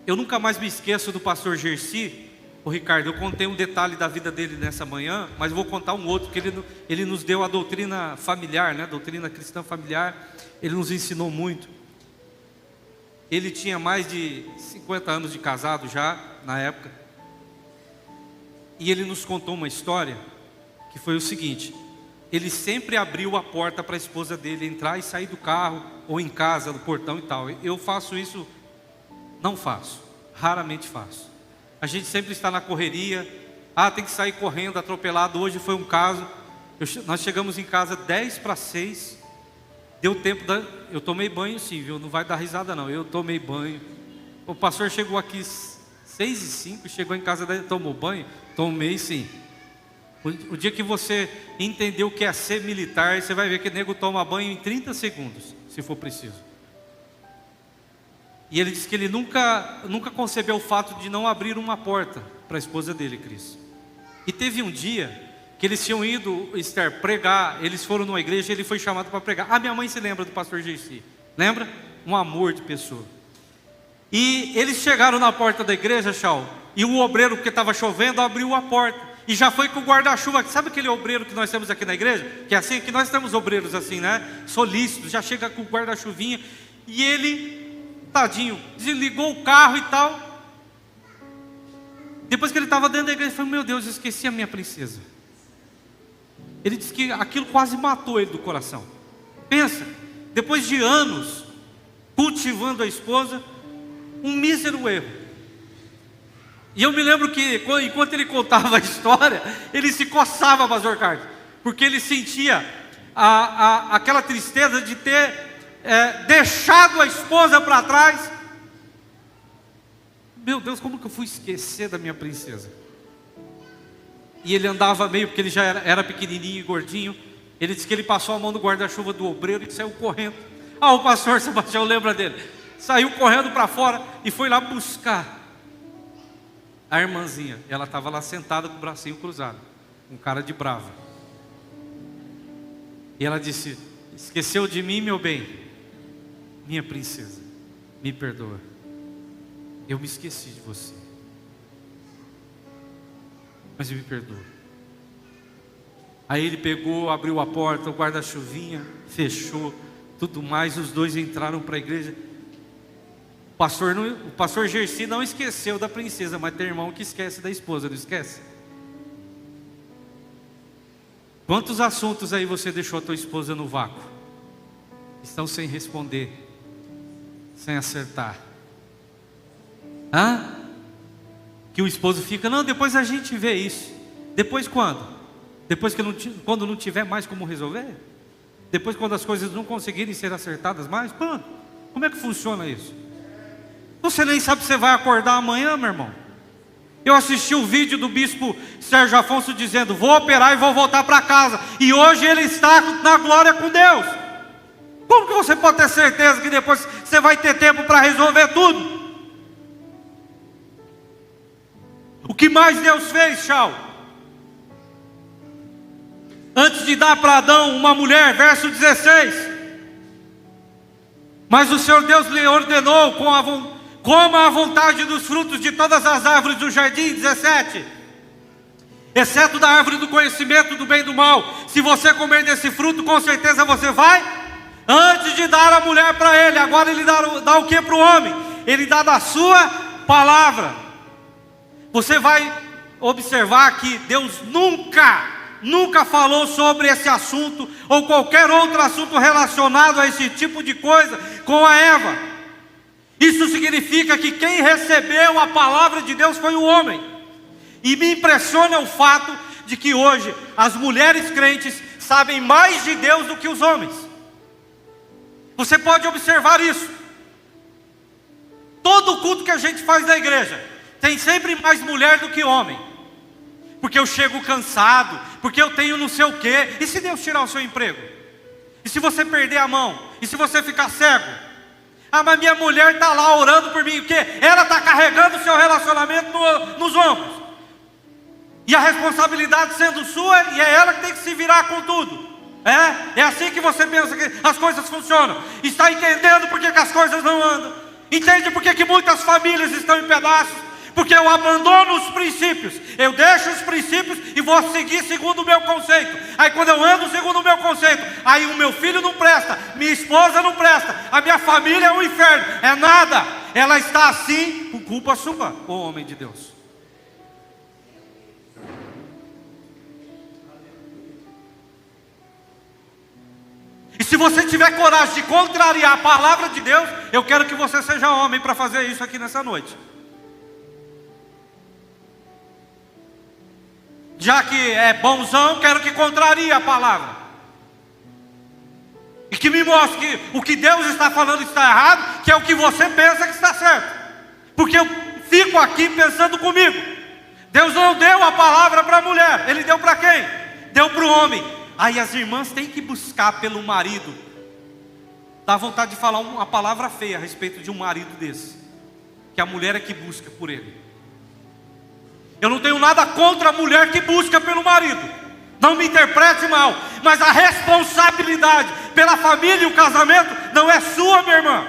Eu nunca mais me esqueço do pastor Gersi. O Ricardo, eu contei um detalhe da vida dele nessa manhã, mas vou contar um outro, que ele nos deu a doutrina familiar, né? Doutrina cristã familiar. Ele nos ensinou muito. Ele tinha mais de 50 anos de casado já, na época. E ele nos contou uma história, que foi o seguinte: ele sempre abriu a porta para a esposa dele entrar e sair do carro, ou em casa, no portão e tal. Eu faço isso? Não faço, raramente faço. A gente sempre está na correria, tem que sair correndo, atropelado. Hoje foi um caso, nós chegamos em casa 10:06, deu tempo, eu tomei banho sim, viu? Não vai dar risada não, eu tomei banho. O pastor chegou aqui 6:05, chegou em casa, tomou banho? Tomei sim. O dia que você entender o que é ser militar, você vai ver que o nego toma banho em 30 segundos, se for preciso. E ele disse que ele nunca concebeu o fato de não abrir uma porta para a esposa dele, Cris. E teve um dia que eles tinham ido, Esther, pregar. Eles foram numa igreja e ele foi chamado para pregar. Minha mãe se lembra do pastor Gersi, lembra? Um amor de pessoa. E eles chegaram na porta da igreja, Chau, e o obreiro, porque estava chovendo, abriu a porta e já foi com o guarda-chuva. Sabe aquele obreiro que nós temos aqui na igreja? Que é assim, que nós temos obreiros assim, né? Solícitos, já chega com o guarda-chuvinha. E ele, tadinho, desligou o carro e tal. Depois que ele estava dentro da igreja, ele falou: meu Deus, eu esqueci a minha princesa. Ele disse que aquilo quase matou ele do coração. Pensa, depois de anos cultivando a esposa, um mísero erro. E eu me lembro que enquanto ele contava a história, ele se coçava, pastor Carlos, porque ele sentia aquela tristeza de ter deixado a esposa para trás. Meu Deus, como que eu fui esquecer da minha princesa? E ele andava meio, porque ele já era pequenininho e gordinho. Ele disse que ele passou a mão no guarda-chuva do obreiro e saiu correndo. O pastor Sebastião lembra dele. Saiu correndo para fora e foi lá buscar a irmãzinha. Ela estava lá sentada com o bracinho cruzado, com cara de brava. E ela disse: esqueceu de mim, meu bem? Minha princesa, me perdoa. Eu me esqueci de você, mas me perdoa. Aí ele pegou, abriu a porta, o guarda-chuvinha, fechou, tudo mais. Os dois entraram para a igreja. O pastor Gersi não esqueceu da princesa, mas tem irmão que esquece da esposa, não esquece? Quantos assuntos aí você deixou a tua esposa no vácuo? Estão sem responder, sem acertar. Que o esposo fica: não, depois a gente vê isso. Depois quando? Depois quando não tiver mais como resolver? Depois quando as coisas não conseguirem ser acertadas mais? Como é que funciona isso? Você nem sabe se você vai acordar amanhã, meu irmão. Eu assisti o vídeo do bispo Sérgio Afonso dizendo: vou operar e vou voltar para casa. E hoje ele está na glória com Deus. Como que você pode ter certeza que depois você vai ter tempo para resolver tudo? O que mais Deus fez, Chau? Antes de dar para Adão uma mulher, verso 16. Mas o Senhor Deus lhe ordenou coma a vontade dos frutos de todas as árvores do jardim, 17. Exceto da árvore do conhecimento do bem e do mal. Se você comer desse fruto, com certeza você vai. Antes de dar a mulher para ele, agora ele dá o que para o homem? Ele dá da sua palavra. Você vai observar que Deus nunca falou sobre esse assunto, ou qualquer outro assunto relacionado a esse tipo de coisa, com a Eva. Isso significa que quem recebeu a palavra de Deus foi o homem. E me impressiona o fato de que hoje as mulheres crentes sabem mais de Deus do que os homens. Você pode observar isso. Todo culto que a gente faz na igreja tem sempre mais mulher do que homem. Porque eu chego cansado, porque eu tenho não sei o quê. E se Deus tirar o seu emprego? E se você perder a mão? E se você ficar cego? Ah, mas minha mulher está lá orando por mim. O quê? Ela está carregando o seu relacionamento nos ombros. E a responsabilidade sendo sua, e é ela que tem que se virar com tudo. É assim que você pensa que as coisas funcionam. Está entendendo por que as coisas não andam? Entende por que muitas famílias estão em pedaços? Porque eu abandono os princípios. Eu deixo os princípios e vou seguir segundo o meu conceito. Aí quando eu ando segundo o meu conceito, aí o meu filho não presta, minha esposa não presta, a minha família é um inferno. É nada. Ela está assim por culpa sua, ô homem de Deus. E se você tiver coragem de contrariar a palavra de Deus, eu quero que você seja homem para fazer isso aqui nessa noite. Já que é bonzão, quero que contrarie a palavra. E que me mostre que o que Deus está falando está errado, que é o que você pensa que está certo. Porque eu fico aqui pensando comigo. Deus não deu a palavra para a mulher. Ele deu para quem? Deu para o homem. Aí as irmãs têm que buscar pelo marido. Dá vontade de falar uma palavra feia a respeito de um marido desse. Que a mulher é que busca por ele. Eu não tenho nada contra a mulher que busca pelo marido. Não me interprete mal. Mas a responsabilidade pela família e o casamento não é sua, minha irmã.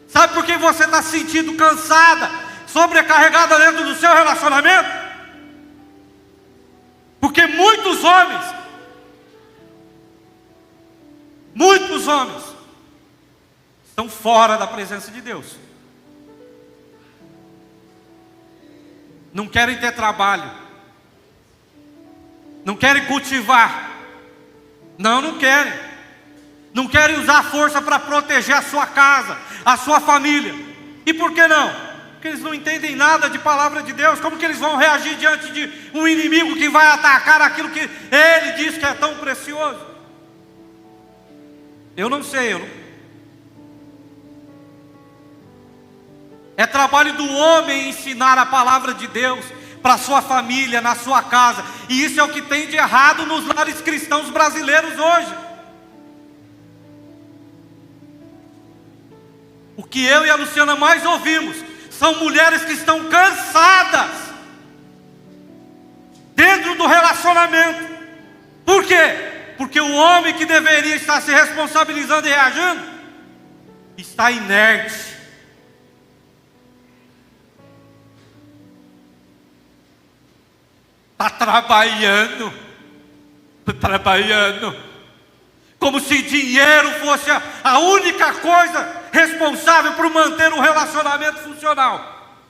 Sabe por que você está se sentindo cansada, sobrecarregada dentro do seu relacionamento? Porque muitos homens estão fora da presença de Deus. Não querem ter trabalho. Não querem cultivar. Não querem. Não querem usar força para proteger a sua casa, a sua família. E por que não? Porque eles não entendem nada de palavra de Deus. Como que eles vão reagir diante de um inimigo que vai atacar aquilo que ele diz que é tão precioso? Eu não sei. É trabalho do homem ensinar a palavra de Deus para a sua família, na sua casa. E isso é o que tem de errado nos lares cristãos brasileiros hoje. O que eu e a Luciana mais ouvimos são mulheres que estão cansadas dentro do relacionamento. Por quê? Porque o homem que deveria estar se responsabilizando e reagindo está inerte. Está trabalhando, como se dinheiro fosse a única coisa responsável por manter um relacionamento funcional.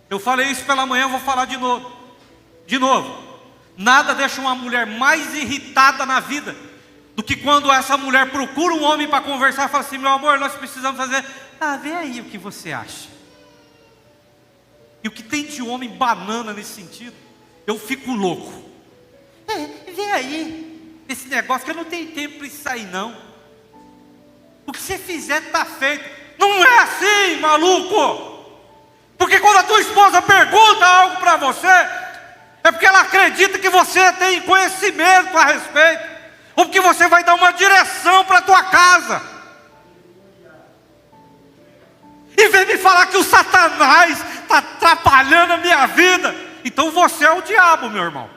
Eu falei isso pela manhã, eu vou falar de novo. Nada deixa uma mulher mais irritada na vida do que quando essa mulher procura um homem para conversar e fala assim: meu amor, nós precisamos fazer. Vê aí o que você acha. E o que tem de homem banana nesse sentido, eu fico louco. Vem aí, esse negócio que eu não tenho tempo para isso aí não. O que você fizer está feito. Não é assim, maluco. Porque quando a tua esposa pergunta algo para você, é porque ela acredita que você tem conhecimento a respeito, ou porque você vai dar uma direção para a tua casa. E vem me falar que o Satanás está atrapalhando a minha vida. Então você é o diabo, meu irmão.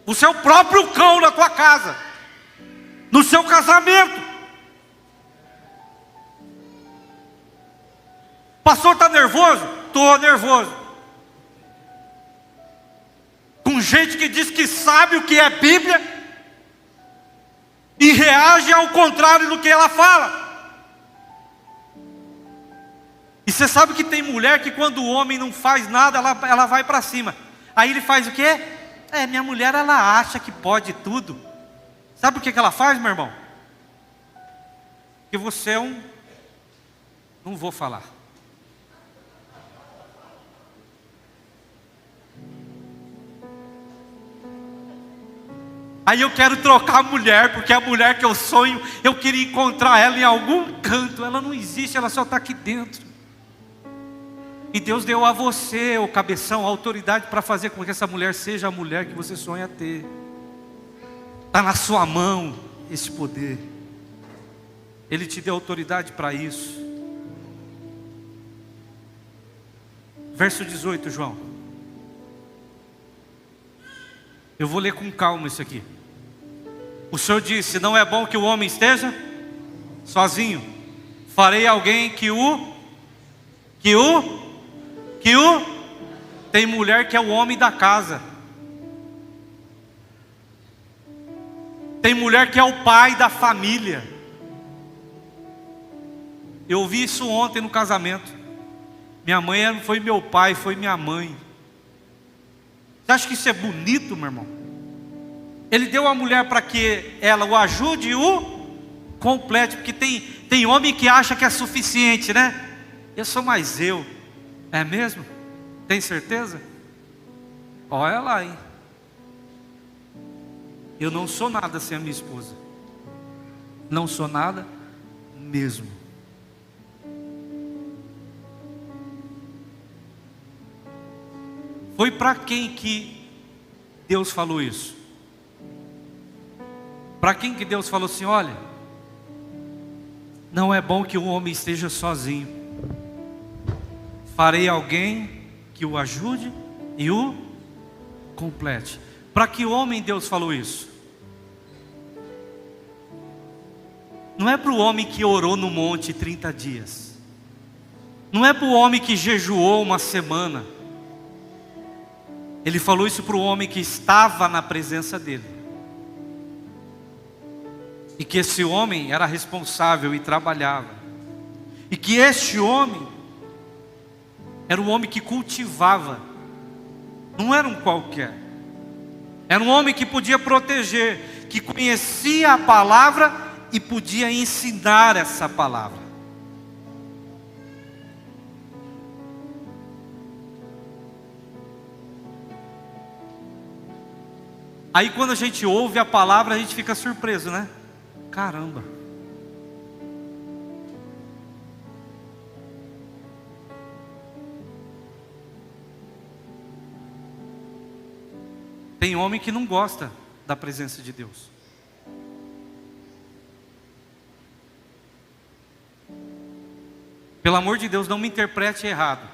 Você é o próprio cão na tua casa, no seu casamento. Pastor, está nervoso? Estou nervoso. Com gente que diz que sabe o que é Bíblia e reage ao contrário do que ela fala. E você sabe que tem mulher que quando o homem não faz nada, ela vai para cima. Aí ele faz o quê? Minha mulher, ela acha que pode tudo. Sabe o que ela faz, meu irmão? Que você é um... Não vou falar. Aí eu quero trocar a mulher, porque a mulher que eu sonho, eu queria encontrar ela em algum canto. Ela não existe, ela só está aqui dentro. E Deus deu a você, o cabeção, a autoridade para fazer com que essa mulher seja a mulher que você sonha ter. Está na sua mão esse poder. Ele te deu autoridade para isso. Verso 18, João. Eu vou ler com calma isso aqui. O Senhor disse: não é bom que o homem esteja sozinho. Farei alguém que o... Tem mulher que é o homem da casa. Tem mulher que é o pai da família. Eu ouvi isso ontem no casamento. Minha mãe não foi meu pai, foi minha mãe. Você acha que isso é bonito, meu irmão? Ele deu a mulher para que ela o ajude e o complete. Porque tem homem que acha que é suficiente, né? Eu sou mais eu. É mesmo? Tem certeza? Olha lá, hein? Eu não sou nada sem a minha esposa. Não sou nada mesmo. Foi para quem que Deus falou isso? Para quem que Deus falou assim: olha, não é bom que o homem esteja sozinho. Farei alguém que o ajude e o complete. Para que homem Deus falou isso? Não é para o homem que orou no monte 30 dias. Não é para o homem que jejuou uma semana. Ele falou isso para o homem que estava na presença dele. E que esse homem era responsável e trabalhava. E que este homem era um homem que cultivava. Não era um qualquer. Era um homem que podia proteger, que conhecia a palavra e podia ensinar essa palavra. Aí quando a gente ouve a palavra, a gente fica surpreso, né? Caramba. Tem homem que não gosta da presença de Deus. Pelo amor de Deus, não me interprete errado.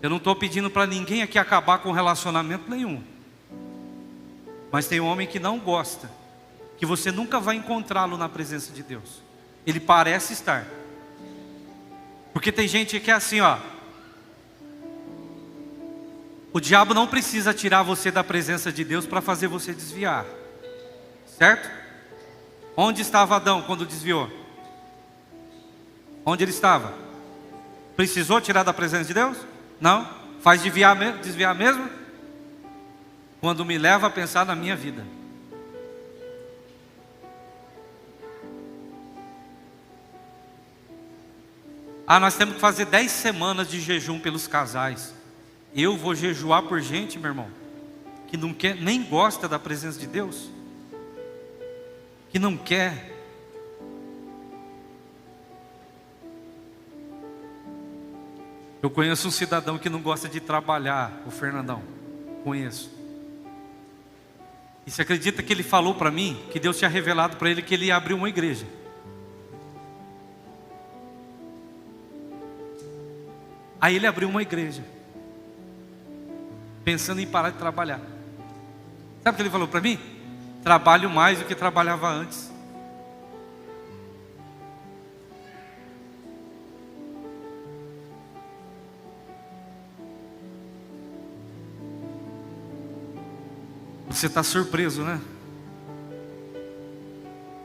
Eu não estou pedindo para ninguém aqui acabar com relacionamento nenhum. Mas tem homem que não gosta, que você nunca vai encontrá-lo na presença de Deus. Ele parece estar. Porque tem gente que é assim, ó. O diabo não precisa tirar você da presença de Deus para fazer você desviar. Certo? Onde estava Adão quando desviou? Onde ele estava? Precisou tirar da presença de Deus? Não? Faz desviar mesmo? Quando me leva a pensar na minha vida. Ah, nós temos que fazer 10 semanas de jejum pelos casais. Eu vou jejuar por gente, meu irmão, que não quer, nem gosta da presença de Deus, que não quer. Eu conheço um cidadão que não gosta de trabalhar, o Fernandão, conheço. E você acredita que ele falou para mim, que Deus tinha revelado para ele que ele ia abrir uma igreja? Aí ele abriu uma igreja, pensando em parar de trabalhar. Sabe o que ele falou para mim? Trabalho mais do que trabalhava antes. Você está surpreso, né?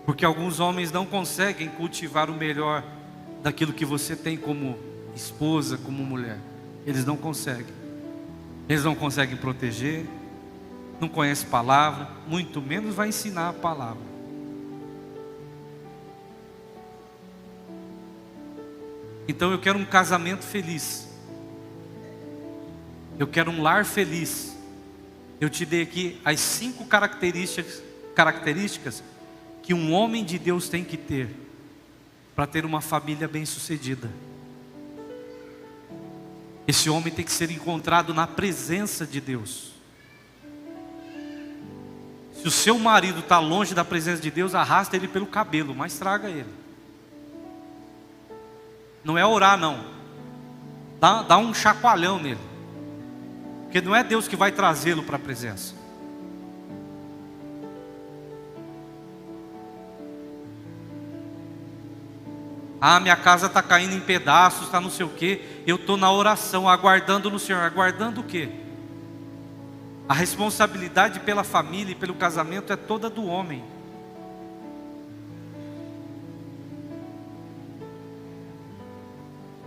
Porque alguns homens não conseguem cultivar o melhor daquilo que você tem como esposa, como mulher. Eles não conseguem. Eles não conseguem proteger, não conhecem palavra, muito menos vai ensinar a palavra. Então eu quero um casamento feliz. Eu quero um lar feliz. Eu te dei aqui as 5 características que um homem de Deus tem que ter para ter uma família bem-sucedida. Esse homem tem que ser encontrado na presença de Deus. Se o seu marido está longe da presença de Deus, arrasta ele pelo cabelo, mas traga ele. Não é orar não, dá um chacoalhão nele. Porque não é Deus que vai trazê-lo para a presença. Ah, minha casa está caindo em pedaços, está não sei o quê. Eu estou na oração, aguardando no Senhor. Aguardando o quê? A responsabilidade pela família e pelo casamento é toda do homem.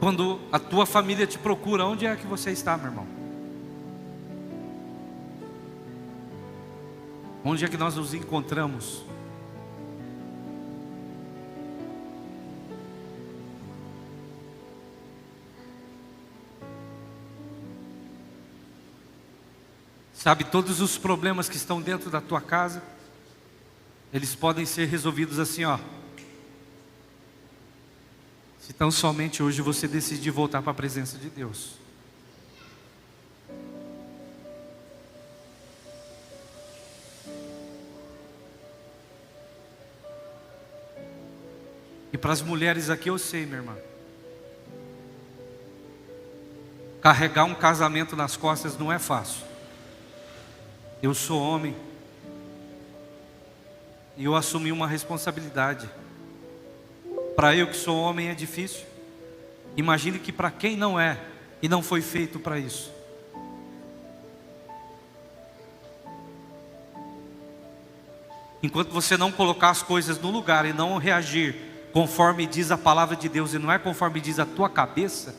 Quando a tua família te procura, onde é que você está, meu irmão? Onde é que nós nos encontramos? Sabe, todos os problemas que estão dentro da tua casa, eles podem ser resolvidos assim, ó. Se tão somente hoje você decidir voltar para a presença de Deus. E para as mulheres aqui eu sei, minha irmã, carregar um casamento nas costas não é fácil. Eu sou homem e eu assumi uma responsabilidade. Para eu que sou homem é difícil. Imagine que para quem não é e não foi feito para isso. Enquanto você não colocar as coisas no lugar e não reagir conforme diz a palavra de Deus e não é conforme diz a tua cabeça,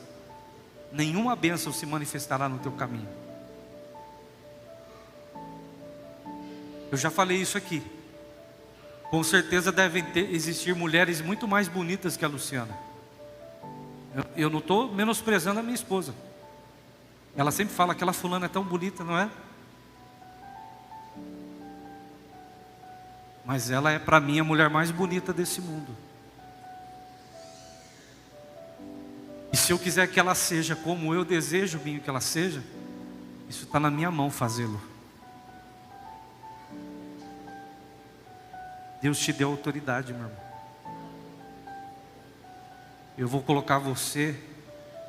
nenhuma bênção se manifestará no teu caminho. Eu já falei isso aqui. Com certeza devem existir mulheres muito mais bonitas que a Luciana. Eu não estou menosprezando a minha esposa. Ela sempre fala que aquela fulana é tão bonita, não é? Mas ela é para mim a mulher mais bonita desse mundo. E se eu quiser que ela seja como eu desejo bem que ela seja, isso está na minha mão fazê-lo. Deus te deu autoridade, meu irmão. Eu vou colocar você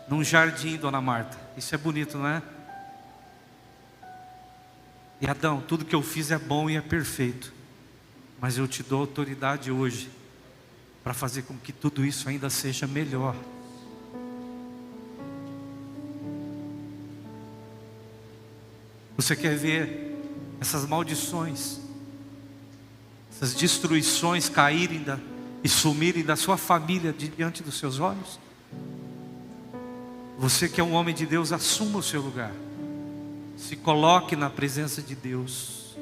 num jardim, dona Marta. Isso é bonito, não é? E Adão, tudo que eu fiz é bom e é perfeito. Mas eu te dou autoridade hoje para fazer com que tudo isso ainda seja melhor. Você quer ver essas maldições, essas destruições caírem e sumirem da sua família diante dos seus olhos? Você que é um homem de Deus, assuma o seu lugar. Se coloque na presença de Deus.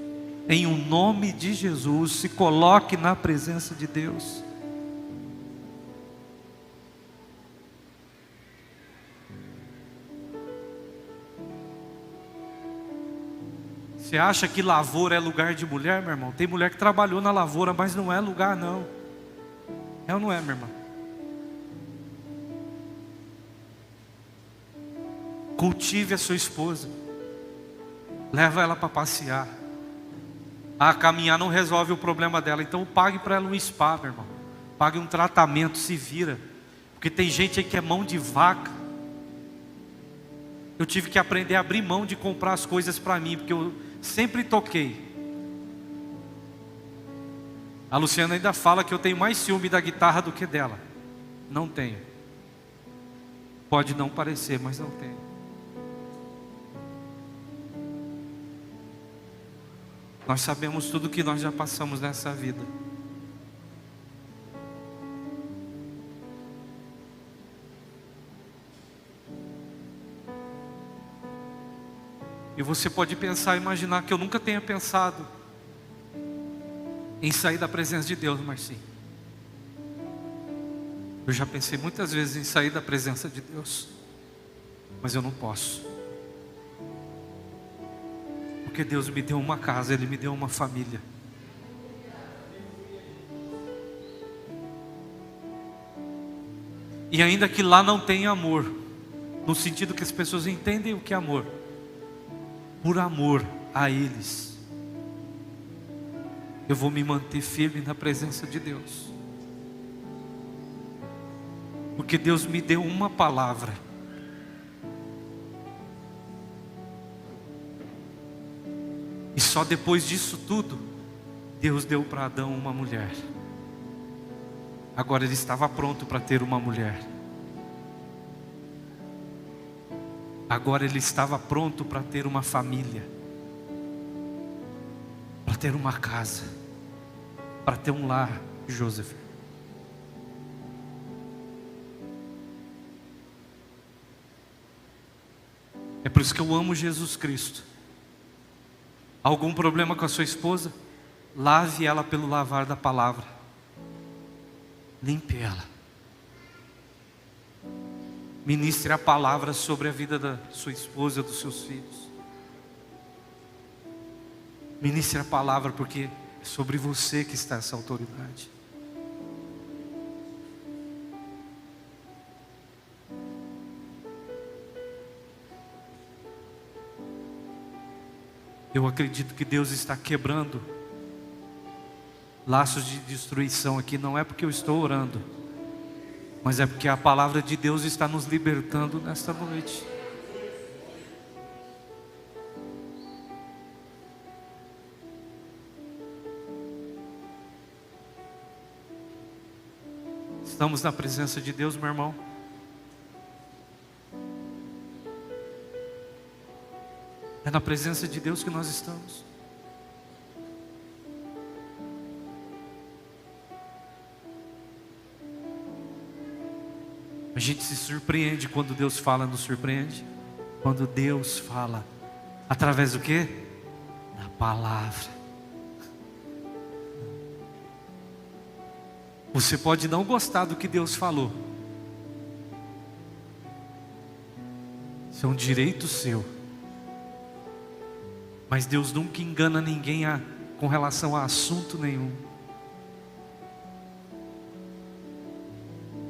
Em o nome de Jesus, se coloque na presença de Deus. Você acha que lavoura é lugar de mulher, meu irmão? Tem mulher que trabalhou na lavoura, mas não é lugar não. É ou não é, minha irmã? Cultive a sua esposa. Leva ela para passear. Caminhar não resolve o problema dela. Então pague para ela um spa, meu irmão. Pague um tratamento, se vira. Porque tem gente aí que é mão de vaca. Eu tive que aprender a abrir mão de comprar as coisas para mim, porque eu sempre toquei. A Luciana ainda fala que eu tenho mais ciúme da guitarra do que dela. Não tenho. Pode não parecer, mas não tenho. Nós sabemos tudo que nós já passamos nessa vida. E você pode pensar, imaginar que eu nunca tenha pensado em sair da presença de Deus, Marcinho. Eu já pensei muitas vezes em sair da presença de Deus, mas eu não posso. Porque Deus me deu uma casa, Ele me deu uma família. E ainda que lá não tenha amor, no sentido que as pessoas entendem o que é amor, por amor a eles, eu vou me manter firme na presença de Deus. Porque Deus me deu uma palavra. E só depois disso tudo, Deus deu para Adão uma mulher. Agora ele estava pronto para ter uma mulher. Agora ele estava pronto para ter uma família, para ter uma casa, para ter um lar, Joseph. É por isso que eu amo Jesus Cristo. Algum problema com a sua esposa? Lave ela pelo lavar da palavra. Limpe ela. Ministre a palavra sobre a vida da sua esposa, dos seus filhos. Ministre a palavra, porque é sobre você que está essa autoridade. Eu acredito que Deus está quebrando laços de destruição aqui. Não é porque eu estou orando, mas é porque a palavra de Deus está nos libertando nesta noite. Estamos na presença de Deus, meu irmão. É na presença de Deus que nós estamos. A gente se surpreende quando Deus fala, nos surpreende. Quando Deus fala, através do quê? Da palavra. Você pode não gostar do que Deus falou. Isso é um direito seu. Mas Deus nunca engana ninguém com relação a assunto nenhum.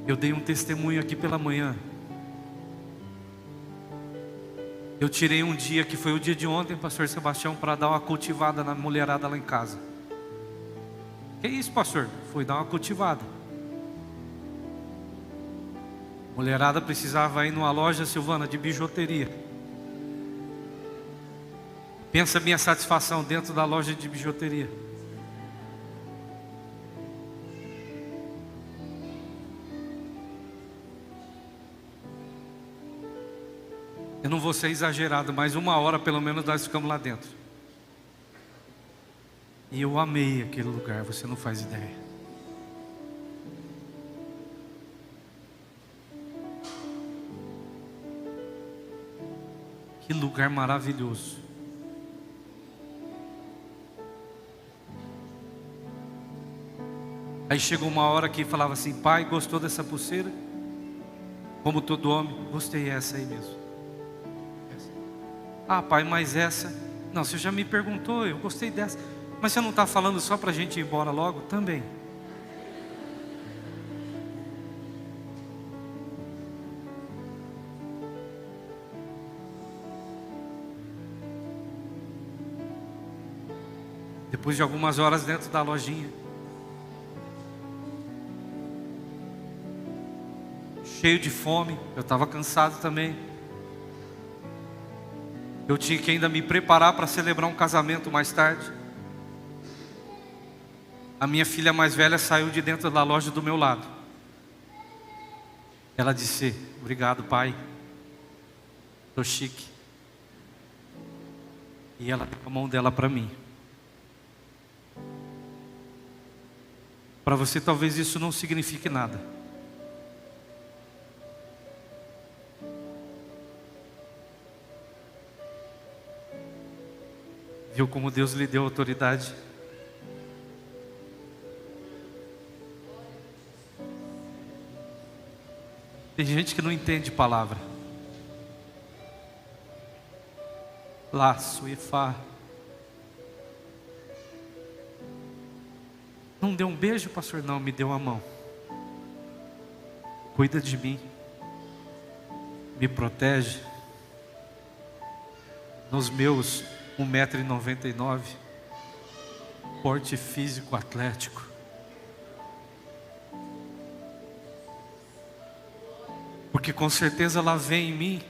Eu dei um testemunho aqui pela manhã. Eu tirei um dia, que foi o dia de ontem, pastor Sebastião, para dar uma cultivada na mulherada lá em casa. Que isso, pastor? Foi dar uma cultivada. Mulherada precisava ir numa loja, Silvana, de bijuteria. Pensa a minha satisfação dentro da loja de bijuteria. Eu não vou ser exagerado, mas 1 hora pelo menos nós ficamos lá dentro. E eu amei aquele lugar, você não faz ideia. Que lugar maravilhoso. Aí chegou uma hora que falava assim: pai, gostou dessa pulseira? Como todo homem, gostei, essa aí mesmo. Ah, pai, mas essa Não, você já me perguntou, eu gostei dessa. Mas você não está falando só para a gente ir embora logo? Também. Depois de algumas horas dentro da lojinha, cheio de fome, eu estava cansado também. Eu tinha que ainda me preparar para celebrar um casamento mais tarde. A minha filha mais velha saiu de dentro da loja do meu lado. Ela disse: obrigado, pai, tô chique. E ela deu a mão dela para mim. Para você talvez isso não signifique nada. Viu como Deus lhe deu autoridade? Tem gente que não entende palavra. Laço e fá. Não deu um beijo, pastor? Não, me deu a mão. Cuida de mim. Me protege. Nos meus 1,99 m. Porte físico atlético. Porque com certeza ela vê em mim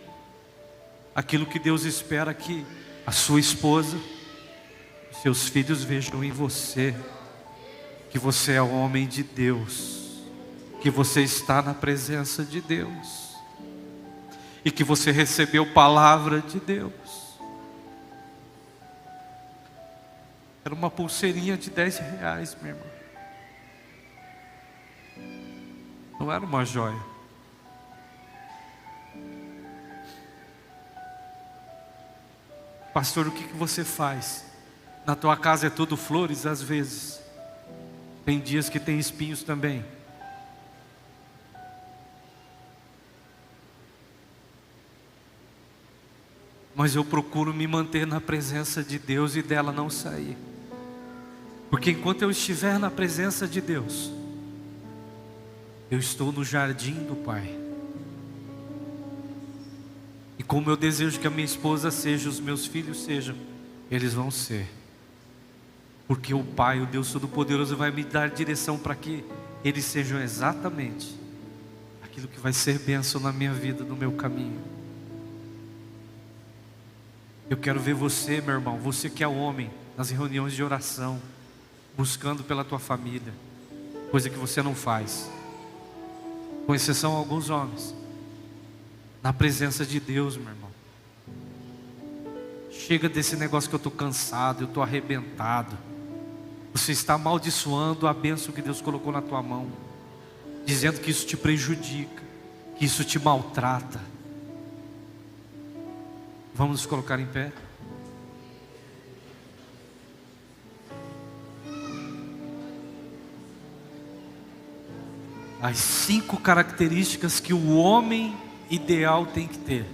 aquilo que Deus espera que a sua esposa, seus filhos vejam em você. Que você é homem de Deus, que você está na presença de Deus, e que você recebeu palavra de Deus. Era uma pulseirinha de R$10, minha irmã. Não era uma joia. Pastor, o que você faz? Na tua casa é tudo flores às vezes. Tem dias que tem espinhos também. Mas eu procuro me manter na presença de Deus e dela não sair. Porque enquanto eu estiver na presença de Deus, eu estou no jardim do Pai. E como eu desejo que a minha esposa seja, os meus filhos sejam, eles vão ser. Porque o Pai, o Deus Todo-Poderoso, vai me dar direção para que eles sejam exatamente aquilo que vai ser bênção na minha vida, no meu caminho. Eu quero ver você, meu irmão, você que é homem, nas reuniões de oração, buscando pela tua família, coisa que você não faz, com exceção a alguns homens, na presença de Deus, meu irmão. Chega desse negócio que eu estou cansado, eu estou arrebentado. Você está amaldiçoando a bênção que Deus colocou na tua mão, dizendo que isso te prejudica, que isso te maltrata. Vamos nos colocar em pé. As 5 características que o homem ideal tem que ter.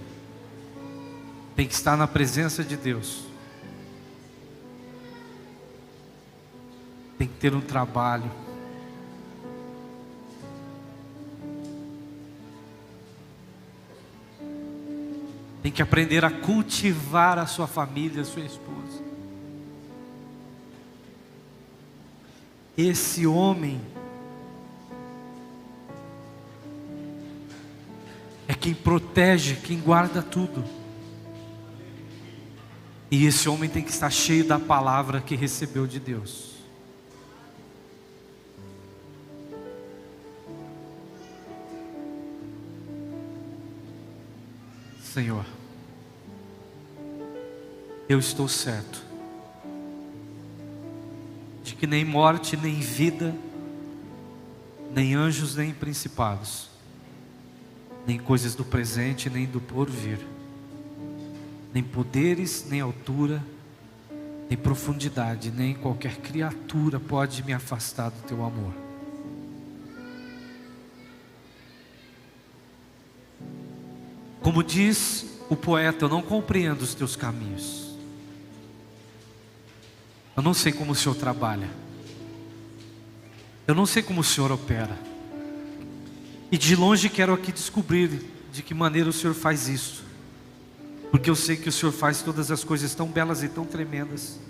Tem que estar na presença de Deus. Tem que ter um trabalho. Tem que aprender a cultivar a sua família, a sua esposa. Esse homem é quem protege, quem guarda tudo. E esse homem tem que estar cheio da palavra que recebeu de Deus. Senhor, eu estou certo de que nem morte, nem vida, nem anjos, nem principados, nem coisas do presente, nem do porvir, nem poderes, nem altura, nem profundidade, nem qualquer criatura pode me afastar do teu amor. Como diz o poeta, eu não compreendo os teus caminhos, Eu não sei como o Senhor trabalha. Eu não sei como o Senhor opera. E de longe quero aqui descobrir de que maneira o Senhor faz isso. Porque eu sei que o Senhor faz todas as coisas tão belas e tão tremendas.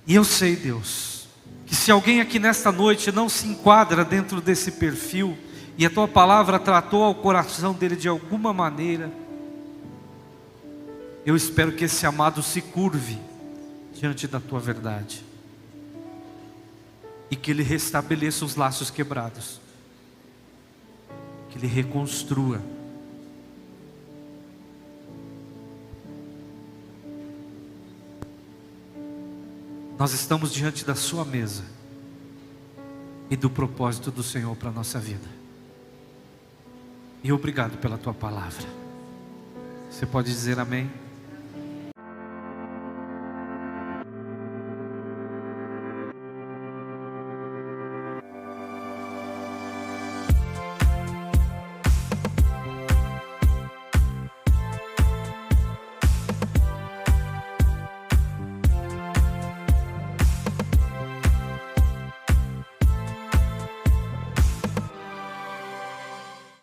E eu sei, Deus, que se alguém aqui nesta noite não se enquadra dentro desse perfil, e a Tua palavra tratou ao coração dele de alguma maneira, eu espero que esse amado se curve diante da Tua verdade. E que Ele restabeleça os laços quebrados. Que Ele reconstrua. Nós estamos diante da Sua mesa e do propósito do Senhor para a nossa vida. E obrigado pela Tua palavra. Você pode dizer amém?